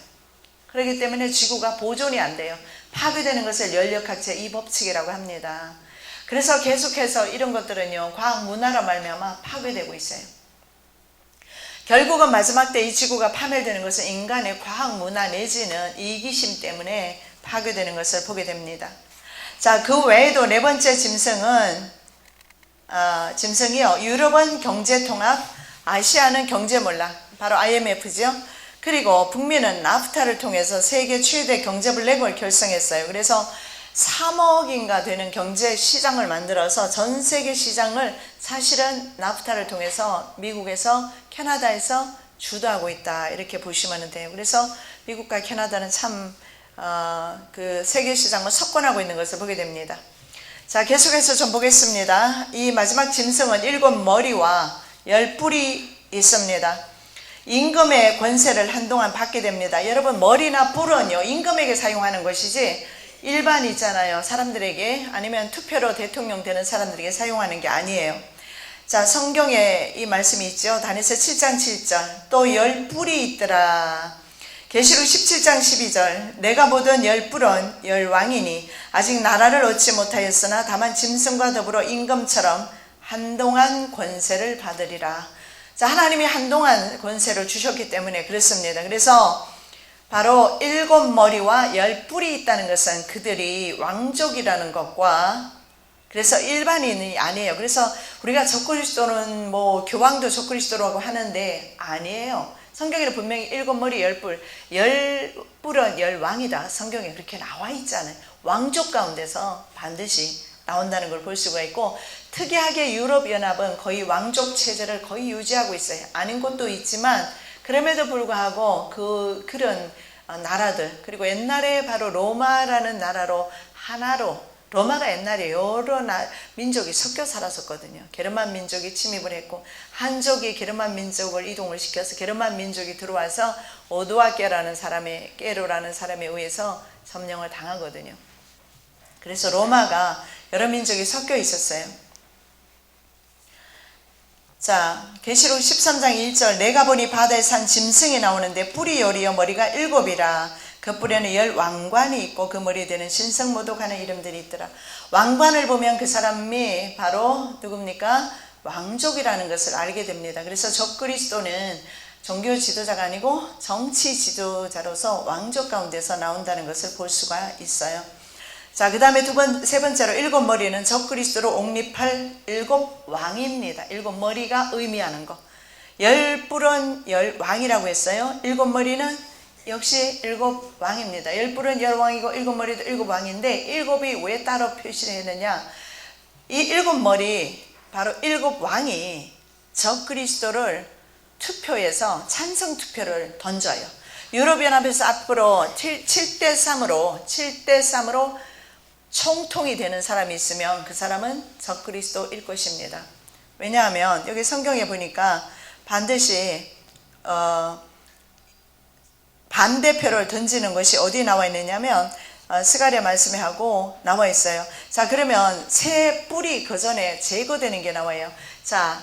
그렇기 때문에 지구가 보존이 안 돼요. 파괴되는 것을 연력학제 이 법칙이라고 합니다. 그래서 계속해서 이런 것들은요, 과학 문화로 말미암아 파괴되고 있어요. 결국은 마지막 때 이 지구가 파멸되는 것은 인간의 과학 문화 내지는 이기심 때문에 파괴되는 것을 보게 됩니다. 자, 그 외에도 네 번째 짐승이요, 유럽은 경제통합, 아시아는 경제몰락, 바로 IMF죠. 그리고 북미는 나프타를 통해서 세계 최대 경제 블랙홀을 결성했어요. 그래서 3억인가 되는 경제 시장을 만들어서 전 세계 시장을 사실은 나프타를 통해서 미국에서 캐나다에서 주도하고 있다, 이렇게 보시면 돼요. 그래서 미국과 캐나다는 참 그 세계 시장을 석권하고 있는 것을 보게 됩니다. 자, 계속해서 좀 보겠습니다. 이 마지막 짐승은 7머리와 10뿔이 있습니다. 임금의 권세를 한동안 받게 됩니다. 여러분, 머리나 뿔은요, 임금에게 사용하는 것이지 일반 있잖아요, 사람들에게, 아니면 투표로 대통령 되는 사람들에게 사용하는 게 아니에요. 자, 성경에 이 말씀이 있죠. 다니엘 7장 7절, 또 10뿔이 있더라. 계시록 17장 12절, 내가 보던 10뿔은 10왕이니 아직 나라를 얻지 못하였으나 다만 짐승과 더불어 임금처럼 한동안 권세를 받으리라. 자, 하나님이 한동안 권세를 주셨기 때문에 그렇습니다. 그래서 바로 7머리와 10뿔이 있다는 것은 그들이 왕족이라는 것과, 그래서 일반인이 아니에요. 그래서 우리가 적그리스도는 뭐 교황도 적그리스도라고 하는데 아니에요. 성경에는 분명히 7머리 10뿔, 10뿔은 10왕이다, 성경에 그렇게 나와 있잖아요. 왕족 가운데서 반드시 나온다는 걸 볼 수가 있고, 특이하게 유럽연합은 거의 왕족 체제를 거의 유지하고 있어요. 아닌 곳도 있지만 그럼에도 불구하고 그런 나라들, 그리고 옛날에 바로 로마라는 나라로 하나로, 로마가 옛날에 여러 민족이 섞여 살았었거든요. 게르만 민족이 침입을 했고, 한족이 게르만 민족을 이동을 시켜서 게르만 민족이 들어와서 오도아케라는 사람의, 깨로라는 사람에 의해서 점령을 당하거든요. 그래서 로마가 여러 민족이 섞여 있었어요. 자, 계시록 13장 1절, 내가 보니 바다에 산 짐승이 나오는데 뿔이 열이요 머리가 7이라. 그 뿔에는 10왕관이 있고 그 머리에 대는 신성모독 하는 이름들이 있더라. 왕관을 보면 그 사람이 바로 누굽니까? 왕족이라는 것을 알게 됩니다. 그래서 적그리스도는 종교 지도자가 아니고 정치 지도자로서 왕족 가운데서 나온다는 것을 볼 수가 있어요. 자, 그 다음에 세 번째로 7머리는 적그리스도로 옹립할 7왕입니다. 7머리가 의미하는 거. 10뿔은 10왕이라고 했어요. 7머리는 역시 7왕입니다. 10뿔은 10왕이고 7머리도 7왕인데 7이 왜 따로 표시를 했느냐? 이 7머리, 바로 7왕이 적그리스도를 투표에서 찬성 투표를 던져요. 유럽연합에서 앞으로 7대3으로 총통이 되는 사람이 있으면 그 사람은 적그리스도일 것입니다. 왜냐하면 여기 성경에 보니까 반드시 반대표를 던지는 것이 어디 나와 있느냐면 스가랴 말씀에 하고 나와 있어요. 자, 그러면 새 뿔이 그 전에 제거되는 게 나와요. 자,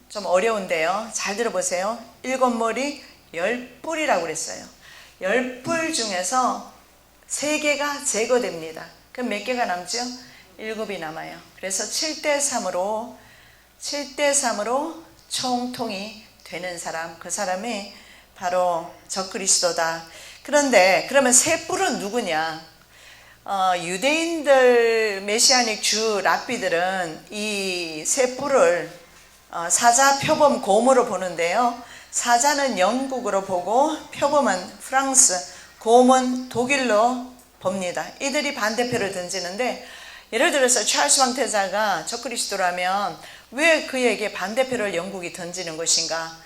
좀 어려운데요, 잘 들어보세요. 7머리 10뿔이라고 그랬어요. 10뿔 중에서 3개가 제거됩니다. 그럼 몇 개가 남죠? 7이 남아요. 그래서 7대3으로 총통이 되는 사람, 그 사람이 바로 적그리스도다. 그런데 그러면 새 뿔은 누구냐? 유대인들, 메시아닉 주 랍비들은 이 새 뿔을 사자, 표범, 곰으로 보는데요. 사자는 영국으로 보고 표범은 프랑스, 곰은 독일로 봅니다. 이들이 반대표를 던지는데, 예를 들어서 찰스 왕태자가 적그리스도라면 왜 그에게 반대표를 영국이 던지는 것인가?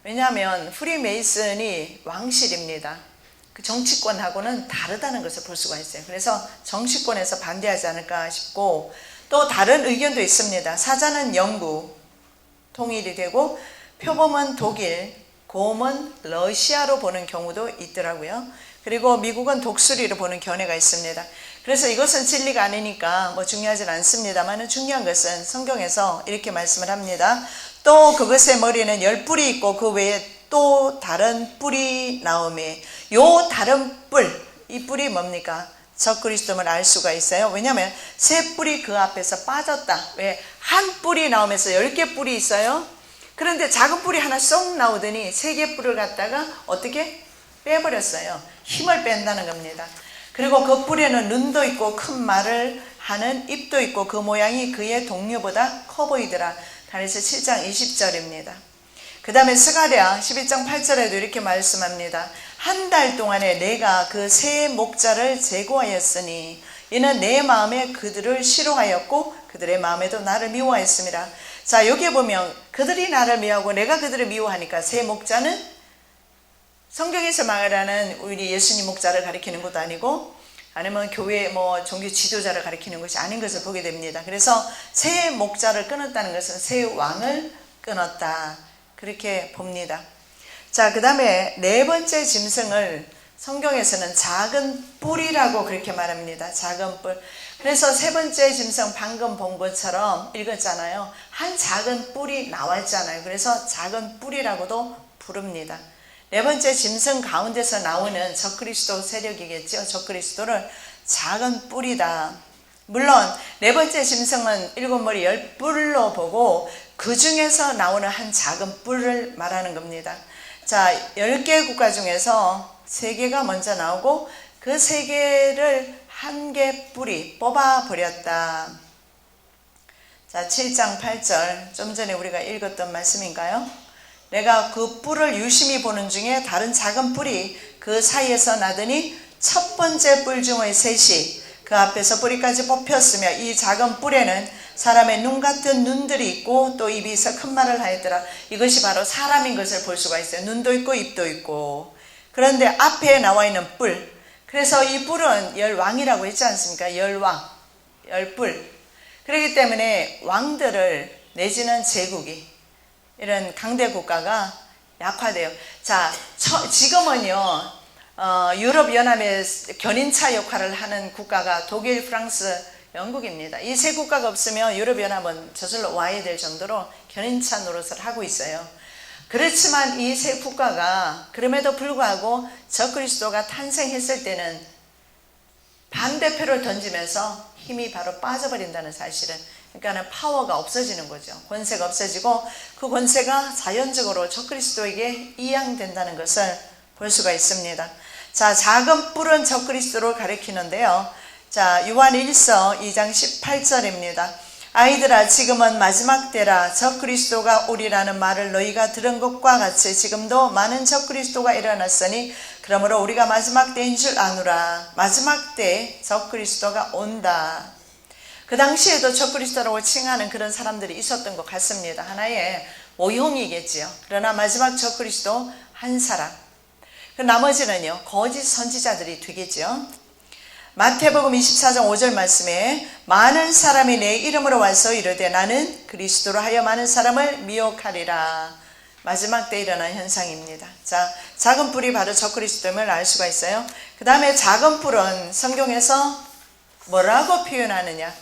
왜냐하면 프리메이슨이 왕실입니다. 그 정치권하고는 다르다는 것을 볼 수가 있어요. 그래서 정치권에서 반대하지 않을까 싶고, 또 다른 의견도 있습니다. 사자는 영국 통일이 되고 표범은 독일, 곰은 러시아로 보는 경우도 있더라고요. 그리고 미국은 독수리로 보는 견해가 있습니다. 그래서 이것은 진리가 아니니까 중요하진 않습니다만 중요한 것은 성경에서 이렇게 말씀을 합니다. 또 그것의 머리에는 10뿔이 있고 그 외에 또 다른 뿔이 나오매. 요 다른 뿔, 이 뿔이 뭡니까? 적그리스도임을 알 수가 있어요. 왜냐하면 세 뿔이 그 앞에서 빠졌다. 왜? 한 뿔이 나오면서 10개 뿔이 있어요. 그런데 작은 뿔이 하나 쏙 나오더니 3개 뿔을 갖다가 어떻게? 빼버렸어요. 힘을 뺀다는 겁니다. 그리고 그 뿔에는 눈도 있고 큰 말을 하는 입도 있고 그 모양이 그의 동료보다 커 보이더라. 다니엘서 7장 20절입니다. 그 다음에 스가랴 11장 8절에도 이렇게 말씀합니다. 한 달 동안에 내가 그 세 목자를 제거하였으니 이는 내 마음에 그들을 싫어하였고 그들의 마음에도 나를 미워하였습니다. 자, 여기에 보면 그들이 나를 미워하고 내가 그들을 미워하니까 세 목자는 성경에서 말하는 우리 예수님 목자를 가리키는 것도 아니고 아니면 교회 종교 지도자를 가리키는 것이 아닌 것을 보게 됩니다. 그래서 새 목자를 끊었다는 것은 새 왕을 끊었다. 그렇게 봅니다. 자, 그 다음에 네 번째 짐승을 성경에서는 작은 뿔이라고 그렇게 말합니다. 작은 뿔. 그래서 세 번째 짐승 방금 본 것처럼 읽었잖아요. 한 작은 뿔이 나왔잖아요. 그래서 작은 뿔이라고도 부릅니다. 네 번째 짐승 가운데서 나오는 적그리스도 세력이겠죠. 적그리스도를 작은 뿔이다. 물론 네 번째 짐승은 7머리 10뿔로 보고 그 중에서 나오는 한 작은 뿔을 말하는 겁니다. 자, 10개 국가 중에서 3개가 먼저 나오고 그 3개를 한 개 뿔이 뽑아버렸다. 자, 7장 8절 좀 전에 우리가 읽었던 말씀인가요? 내가 그 뿔을 유심히 보는 중에 다른 작은 뿔이 그 사이에서 나더니 첫 번째 뿔 중의 셋이 그 앞에서 뿌리까지 뽑혔으며 이 작은 뿔에는 사람의 눈 같은 눈들이 있고 또 입이 있어 큰 말을 하였더라. 이것이 바로 사람인 것을 볼 수가 있어요. 눈도 있고 입도 있고. 그런데 앞에 나와 있는 뿔. 그래서 이 뿔은 10왕이라고 했지 않습니까? 10왕, 10뿔. 그렇기 때문에 왕들을 내지는 제국이 이런 강대 국가가 약화돼요. 자, 지금은요, 유럽연합의 견인차 역할을 하는 국가가 독일, 프랑스, 영국입니다. 이 세 국가가 없으면 유럽연합은 저절로 와야 될 정도로 견인차 노릇을 하고 있어요. 그렇지만 이 세 국가가 그럼에도 불구하고 적그리스도가 탄생했을 때는 반대표를 던지면서 힘이 바로 빠져버린다는 사실은, 그러니까 파워가 없어지는 거죠. 권세가 없어지고 그 권세가 자연적으로 적그리스도에게 이양된다는 것을 볼 수가 있습니다. 자, 작은 뿔은 적그리스도를 가리키는데요. 자, 요한 1서 2장 18절입니다. 아이들아, 지금은 마지막 때라. 적그리스도가 오리라는 말을 너희가 들은 것과 같이 지금도 많은 적그리스도가 일어났으니 그러므로 우리가 마지막 때인 줄 아노라. 마지막 때 적그리스도가 온다. 그 당시에도 적그리스도라고 칭하는 그런 사람들이 있었던 것 같습니다. 하나의 모형이겠지요. 그러나 마지막 적그리스도 한 사람, 그 나머지는요 거짓 선지자들이 되겠죠. 마태복음 24장 5절 말씀에 많은 사람이 내 이름으로 와서 이르되 나는 그리스도로 하여 많은 사람을 미혹하리라. 마지막 때 일어난 현상입니다. 자, 작은 뿔이 바로 적그리스도임을 알 수가 있어요. 그 다음에 작은 뿔은 성경에서 뭐라고 표현하느냐?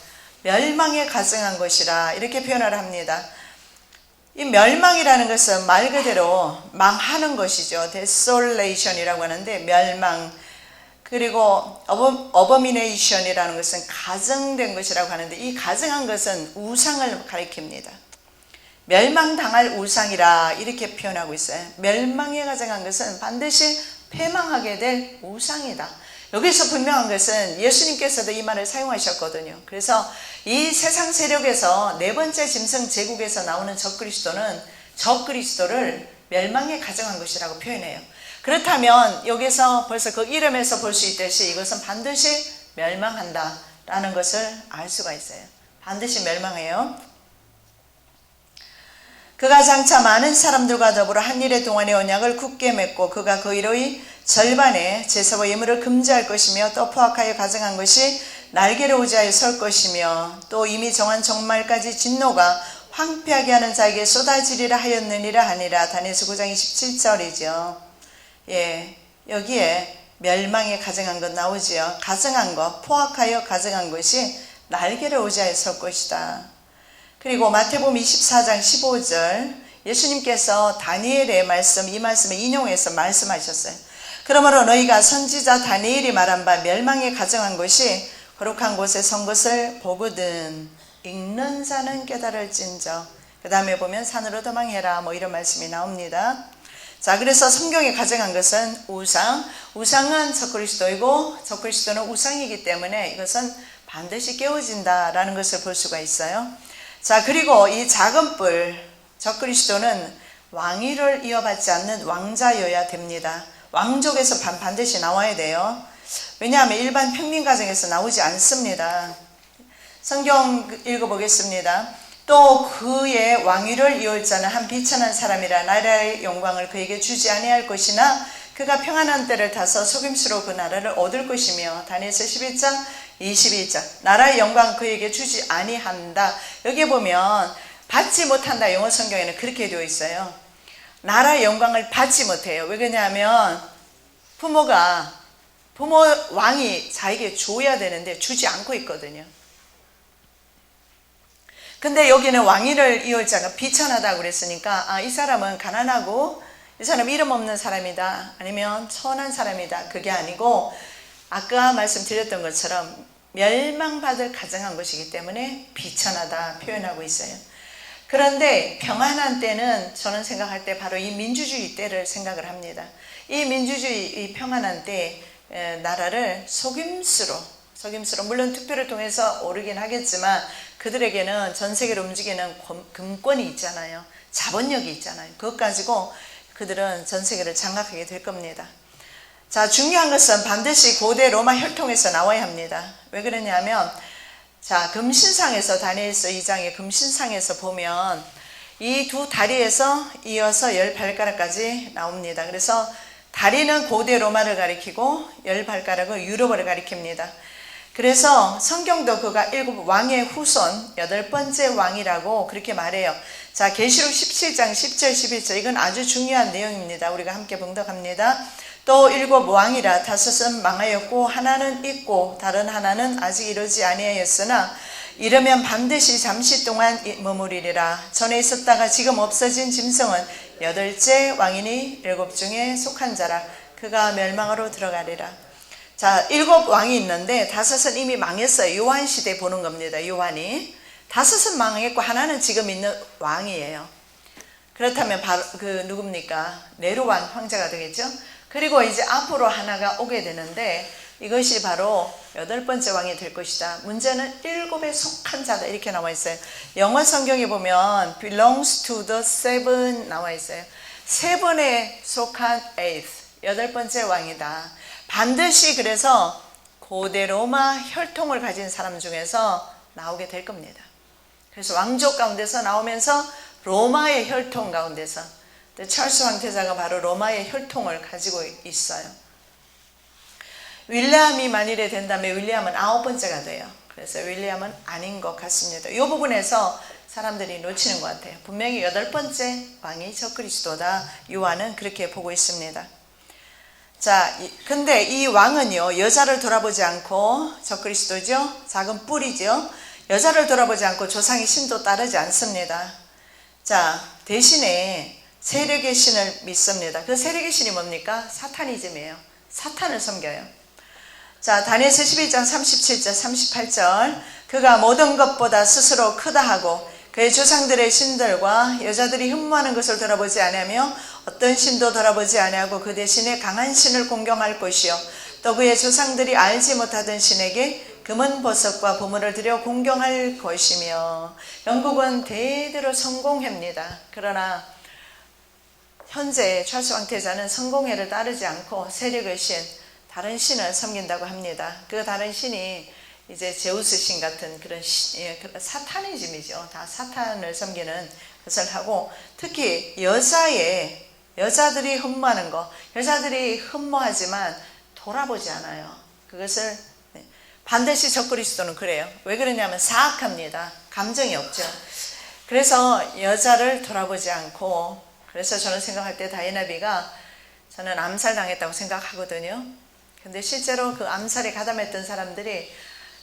멸망에 가증한 것이라 이렇게 표현을 합니다. 이 멸망이라는 것은 말 그대로 망하는 것이죠. desolation이라고 하는데 멸망, 그리고 abomination이라는 것은 가증된 것이라고 하는데 이 가증한 것은 우상을 가리킵니다. 멸망당할 우상이라 이렇게 표현하고 있어요. 멸망에 가증한 것은 반드시 패망하게 될 우상이다. 여기서 분명한 것은 예수님께서도 이 말을 사용하셨거든요. 그래서 이 세상 세력에서 네 번째 짐승 제국에서 나오는 적그리스도는 적그리스도를 멸망에 가증한 것이라고 표현해요. 그렇다면 여기서 벌써 그 이름에서 볼 수 있듯이 이것은 반드시 멸망한다 라는 것을 알 수가 있어요. 반드시 멸망해요. 그가 장차 많은 사람들과 더불어 한 일의 동안의 언약을 굳게 맺고 그가 그 일의 절반에 제사와 예물을 금지할 것이며 또 포악하여 가증한 것이 날개를 우지하여 설 것이며 또 이미 정한 종말까지 진노가 황폐하게 하는 자에게 쏟아지리라 하였느니라 하니라. 다니엘서 9장 27절이죠. 예, 여기에 멸망에 가증한 것 나오지요. 가증한 것, 포악하여 가증한 것이 날개를 의지하여 설 것이다. 그리고 마태복음 24장 15절 예수님께서 다니엘의 말씀, 이 말씀을 인용해서 말씀하셨어요. 그러므로 너희가 선지자 다니엘이 말한 바 멸망에 가증한 것이 거룩한 곳에 선 것을 보거든 읽는 자는 깨달을진저. 그 다음에 보면 산으로 도망해라 뭐 이런 말씀이 나옵니다. 자, 그래서 성경에 가정한 것은 우상은 적그리스도이고 적그리스도는 우상이기 때문에 이것은 반드시 깨어진다라는 것을 볼 수가 있어요. 자, 그리고 이 작은 뿔 적그리스도는 왕위를 이어받지 않는 왕자여야 됩니다. 왕족에서 반드시 나와야 돼요. 왜냐하면 일반 평민 가정에서 나오지 않습니다. 성경 읽어보겠습니다. 또 그의 왕위를 이을 자는 한 비천한 사람이라 나라의 영광을 그에게 주지 아니할 것이나 그가 평안한 때를 타서 속임수로 그 나라를 얻을 것이며 다니엘서 11장 22절 나라의 영광 그에게 주지 아니한다. 여기 보면 받지 못한다. 영어 성경에는 그렇게 되어 있어요. 나라의 영광을 받지 못해요. 왜 그러냐면 부모 왕이 자에게 줘야 되는데 주지 않고 있거든요. 근데 여기는 왕위를 이을 자가 비천하다고 그랬으니까 이 사람은 가난하고 이 사람 이름 없는 사람이다 아니면 천한 사람이다 그게 아니고 아까 말씀드렸던 것처럼 멸망받을 가증한 것이기 때문에 비천하다 표현하고 있어요. 그런데 평안한 때는 저는 생각할 때 바로 이 민주주의 때를 생각을 합니다. 이 민주주의 이 평안한 때 나라를 속임수로 물론 투표를 통해서 오르긴 하겠지만 그들에게는 전 세계를 움직이는 금권이 있잖아요. 자본력이 있잖아요. 그것 가지고 그들은 전 세계를 장악하게 될 겁니다. 자, 중요한 것은 반드시 고대 로마 혈통에서 나와야 합니다. 왜 그러냐면 자, 금신상에서 다니엘서 2장의 금신상에서 보면 이 두 다리에서 이어서 10발가락까지 나옵니다. 그래서 다리는 고대 로마를 가리키고 10발가락은 유럽을 가리킵니다. 그래서 성경도 그가 7왕의 후손 8번째 왕이라고 그렇게 말해요. 자, 계시록 17장 10절 11절 이건 아주 중요한 내용입니다. 우리가 함께 봉독합니다. 또 7왕이라 5은 망하였고 하나는 있고 다른 하나는 아직 이르지 아니하였으나 이르면 반드시 잠시 동안 머무리리라. 전에 있었다가 지금 없어진 짐승은 8째 왕이니 7 중에 속한 자라. 그가 멸망으로 들어가리라. 자, 7왕이 있는데 5은 이미 망했어요. 요한 시대 보는 겁니다. 요한이 5은 망했고 하나는 지금 있는 왕이에요. 그렇다면 바로 그 누굽니까? 네로왕 황제가 되겠죠. 그리고 이제 앞으로 하나가 오게 되는데 이것이 바로 8번째 왕이 될 것이다. 문제는 7에 속한 자다 이렇게 나와 있어요. 영어 성경에 보면 belongs to the 7 나와 있어요. 7에 속한 8번째 왕이다. 반드시 그래서 고대 로마 혈통을 가진 사람 중에서 나오게 될 겁니다. 그래서 왕족 가운데서 나오면서 로마의 혈통 가운데서 찰스 황태자가 바로 로마의 혈통을 가지고 있어요. 윌리엄이 만일에 된다면 윌리엄은 9번째가 돼요. 그래서 윌리엄은 아닌 것 같습니다. 이 부분에서 사람들이 놓치는 것 같아요. 분명히 8번째 왕이 적그리스도다. 요한은 그렇게 보고 있습니다. 자, 근데 이 왕은요 여자를 돌아보지 않고 적그리스도죠. 작은 뿔이죠. 여자를 돌아보지 않고 조상의 신도 따르지 않습니다. 자, 대신에 세력의 신을 믿습니다. 그 세력의 신이 뭡니까? 사타니즘이에요. 사탄을 섬겨요. 자, 다니엘서 11장 37절 38절 그가 모든 것보다 스스로 크다 하고 그의 조상들의 신들과 여자들이 흠모하는 것을 돌아보지 아니하며 어떤 신도 돌아보지 아니하고 그 대신에 강한 신을 공경할 것이요 또 그의 조상들이 알지 못하던 신에게 금은 보석과 보물을 들여 공경할 것이며 영국은 대대로 성공회입니다. 그러나 현재 찰스 왕태자는 성공회를 따르지 않고 세력의 신 다른 신을 섬긴다고 합니다. 그 다른 신이 이제 제우스 신 같은 그런 사타니즘이죠. 다 사탄을 섬기는 것을 하고 특히 여자들이 흠모하는 거 여자들이 흠모하지만 돌아보지 않아요. 그것을 반드시 적그리스도는 그래요. 왜 그러냐면 사악합니다. 감정이 없죠. 그래서 여자를 돌아보지 않고 그래서 저는 생각할 때 다이나비가 저는 암살당했다고 생각하거든요. 근데 실제로 그 암살에 가담했던 사람들이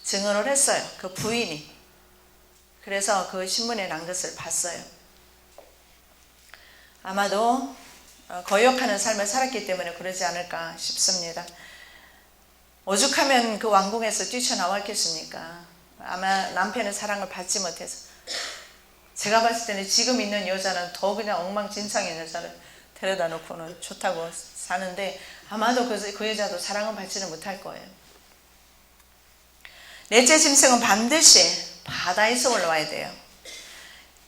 증언을 했어요. 그 부인이. 그래서 그 신문에 난 것을 봤어요. 아마도 거역하는 삶을 살았기 때문에 그러지 않을까 싶습니다. 오죽하면 그 왕궁에서 뛰쳐나왔겠습니까? 아마 남편의 사랑을 받지 못해서. 제가 봤을 때는 지금 있는 여자는 더 그냥 엉망진창인 여자를 데려다 놓고는 좋다고 사는데 아마도 그 여자도 사랑을 받지는 못할 거예요. 넷째 짐승은 반드시 바다에서 올라와야 돼요.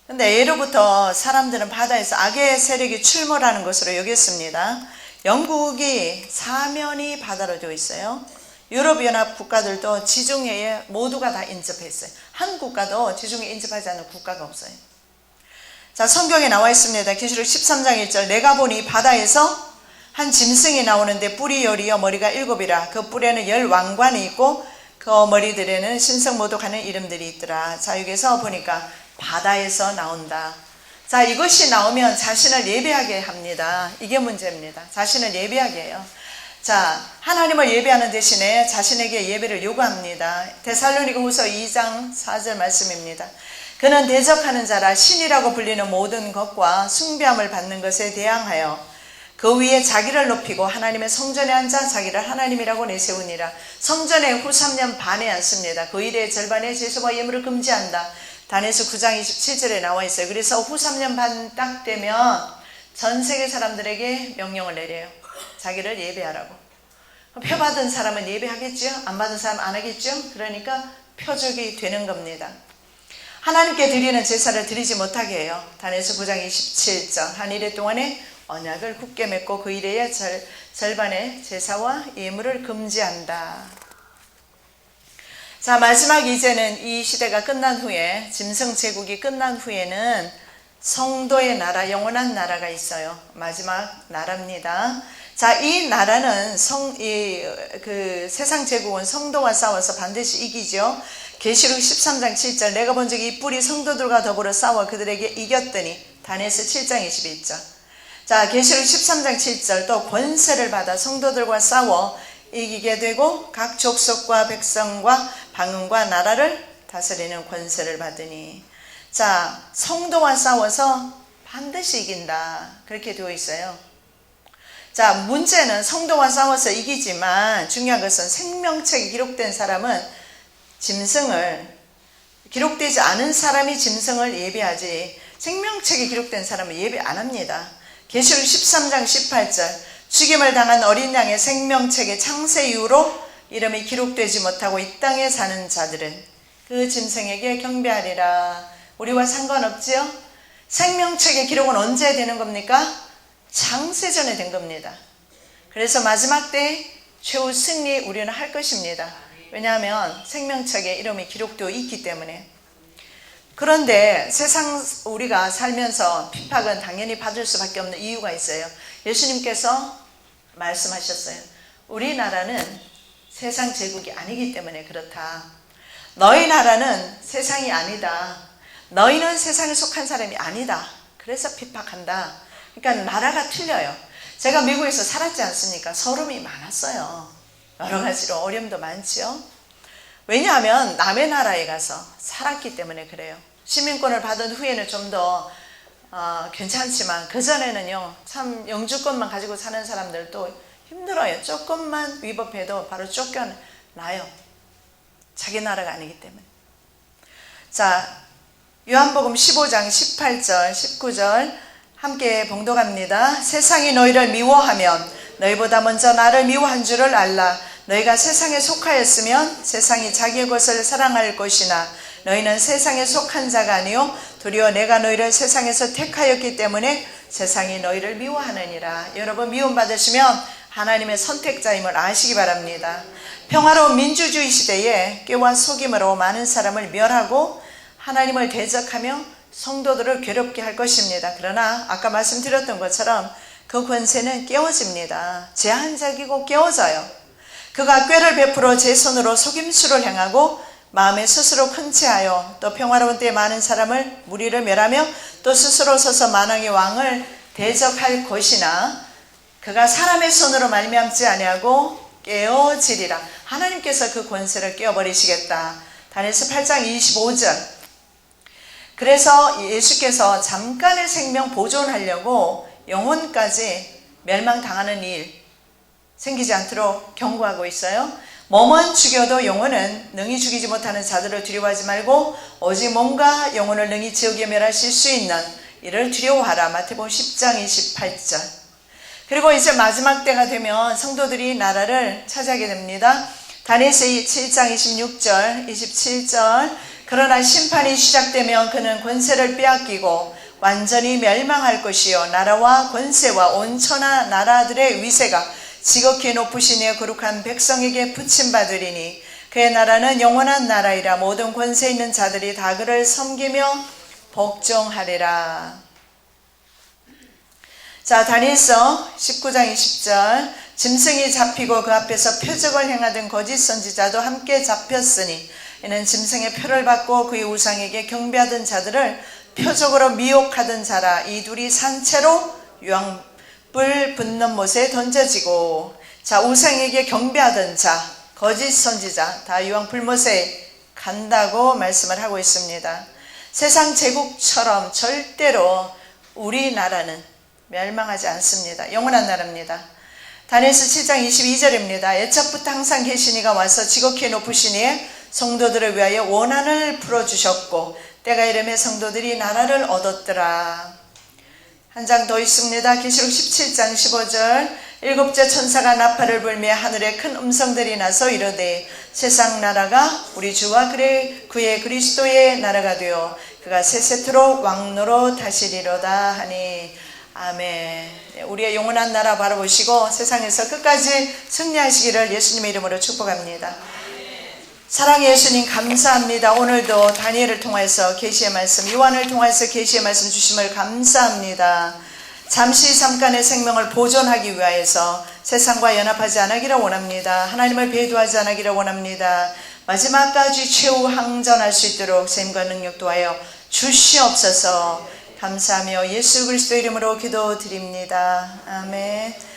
근데 예로부터 사람들은 바다에서 악의 세력이 출몰하는 것으로 여겼습니다. 영국이 사면이 바다로 되어 있어요. 유럽연합 국가들도 지중해에 모두가 다 인접했어요. 한 국가도 지중해에 인접하지 않는 국가가 없어요. 자, 성경에 나와 있습니다. 계시록 13장 1절 내가 보니 바다에서 한 짐승이 나오는데 뿔이 10이요 머리가 7이라 그 뿔에는 10 왕관이 있고 그 머리들에는 신성모독하는 이름들이 있더라. 자, 여기서 보니까 바다에서 나온다. 자, 이것이 나오면 자신을 예배하게 합니다. 이게 문제입니다. 자신을 예배하게 해요. 자, 하나님을 예배하는 대신에 자신에게 예배를 요구합니다. 데살로니가후서 2장 4절 말씀입니다. 그는 대적하는 자라 신이라고 불리는 모든 것과 숭배함을 받는 것에 대항하여 그 위에 자기를 높이고 하나님의 성전에 앉아 자기를 하나님이라고 내세우니라. 성전에 후 3년 반에 앉습니다. 그 일의 절반에 제수와 예물을 금지한다. 다니엘서 9장 27절에 나와 있어요. 그래서 후 3년 반 딱 되면 전 세계 사람들에게 명령을 내려요. 자기를 예배하라고. 표 받은 사람은 예배하겠죠? 안 받은 사람은 안 하겠죠? 그러니까 표적이 되는 겁니다. 하나님께 드리는 제사를 드리지 못하게 해요. 다니엘서 9장 27절 한 일해 동안에 언약을 굳게 맺고 그 일의 절반의 제사와 예물을 금지한다. 자, 마지막 이제는 이 시대가 끝난 후에 짐승 제국이 끝난 후에는 성도의 나라, 영원한 나라가 있어요. 마지막 나라입니다. 자, 이 나라는 세상 제국은 성도와 싸워서 반드시 이기죠. 계시록 13장 7절 내가 본 적이 이 뿔이 성도들과 더불어 싸워 그들에게 이겼더니 다니엘서 7장 21절. 자, 계시록 13장 7절 또 권세를 받아 성도들과 싸워 이기게 되고 각 족속과 백성과 방언과 나라를 다스리는 권세를 받으니. 자, 성도와 싸워서 반드시 이긴다. 그렇게 되어 있어요. 자, 문제는 성도와 싸워서 이기지만 중요한 것은 생명책이 기록된 사람은 짐승을, 기록되지 않은 사람이 짐승을 예배하지 생명책이 기록된 사람은 예배 안 합니다. 계시록 13장 18절 죽임을 당한 어린 양의 생명책의 창세 이후로 이름이 기록되지 못하고 이 땅에 사는 자들은 그 짐승에게 경배하리라. 우리와 상관없지요? 생명책의 기록은 언제 되는 겁니까? 창세전에 된 겁니다. 그래서 마지막 때 최후 승리 우리는 할 것입니다. 왜냐하면 생명책에 이름이 기록되어 있기 때문에. 그런데 세상 우리가 살면서 핍박은 당연히 받을 수밖에 없는 이유가 있어요. 예수님께서 말씀하셨어요. 우리나라는 세상 제국이 아니기 때문에 그렇다. 너희 나라는 세상이 아니다. 너희는 세상에 속한 사람이 아니다. 그래서 핍박한다. 그러니까 나라가 틀려요. 제가 미국에서 살았지 않습니까? 서름이 많았어요. 여러 가지로 어려움도 많지요. 왜냐하면 남의 나라에 가서 살았기 때문에 그래요. 시민권을 받은 후에는 좀 더 괜찮지만 그전에는요 참 영주권만 가지고 사는 사람들도 힘들어요. 조금만 위법해도 바로 쫓겨나요. 자기 나라가 아니기 때문에. 자, 요한복음 15장 18절 19절 함께 봉독합니다. 세상이 너희를 미워하면 너희보다 먼저 나를 미워한 줄을 알라. 너희가 세상에 속하였으면 세상이 자기의 것을 사랑할 것이나 너희는 세상에 속한 자가 아니요 도리어 내가 너희를 세상에서 택하였기 때문에 세상이 너희를 미워하느니라. 여러분 미움 받으시면 하나님의 선택자임을 아시기 바랍니다. 평화로운 민주주의 시대에 깨와 속임으로 많은 사람을 멸하고 하나님을 대적하며 성도들을 괴롭게 할 것입니다. 그러나 아까 말씀드렸던 것처럼 그 권세는 깨어집니다. 제한적이고 깨어져요. 그가 꾀를 베풀어 제 손으로 속임수를 행하고 마음에 스스로 큰 채하여 또 평화로운 때에 많은 사람을 무리를 멸하며 또 스스로 서서 만왕의 왕을 대적할 것이나 그가 사람의 손으로 말미암지 아니하고 깨어지리라. 하나님께서 그 권세를 깨어버리시겠다. 다니엘서 8장 25절. 그래서 예수께서 잠깐의 생명 보존하려고 영혼까지 멸망당하는 일 생기지 않도록 경고하고 있어요. 몸은 죽여도 영혼은 능히 죽이지 못하는 자들을 두려워하지 말고 오직 몸과 영혼을 능히 지옥에 멸하실 수 있는 이를 두려워하라. 마태복음 10장 28절. 그리고 이제 마지막 때가 되면 성도들이 나라를 차지하게 됩니다. 다니엘서 7장 26절 27절. 그러나 심판이 시작되면 그는 권세를 빼앗기고 완전히 멸망할 것이요 나라와 권세와 온 천하 나라들의 위세가 지극히 높으신 이의 거룩한 백성에게 붙임받으리니 그의 나라는 영원한 나라이라. 모든 권세 있는 자들이 다 그를 섬기며 복종하리라. 자, 다니엘서 19장 20절. 짐승이 잡히고 그 앞에서 표적을 행하던 거짓 선지자도 함께 잡혔으니 이는 짐승의 표를 받고 그의 우상에게 경배하던 자들을 표적으로 미혹하던 자라. 이 둘이 산채로 유황불 붙는 못에 던져지고. 자, 우상에게 경배하던 자, 거짓 선지자 다 유황불못에 간다고 말씀을 하고 있습니다. 세상 제국처럼 절대로 우리나라는 멸망하지 않습니다. 영원한 나라입니다. 다니엘서 7장 22절입니다. 애착부터 항상 계신 이가 와서 지극히 높으신 이의 성도들을 위하여 원한을 풀어주셨고 때가 이르매 성도들이 나라를 얻었더라. 한 장 더 있습니다. 계시록 17장 15절. 일곱째 천사가 나팔을 불며 하늘에 큰 음성들이 나서 이르되 세상 나라가 우리 주와 그의 그리스도의 나라가 되어 그가 세세토록 왕노로 다시리로다 하니. 아멘. 우리의 영원한 나라 바라보시고 세상에서 끝까지 승리하시기를 예수님의 이름으로 축복합니다. 사랑의 예수님 감사합니다. 오늘도 다니엘을 통해서 계시의 말씀, 요한을 통해서 계시의 말씀 주심을 감사합니다. 잠깐의 생명을 보존하기 위하여서 세상과 연합하지 않기를 원합니다. 하나님을 배도하지 않기를 원합니다. 마지막까지 최후 항전할 수 있도록 셈과 능력 도하여 주시옵소서. 감사하며 예수 그리스도 이름으로 기도드립니다. 아멘.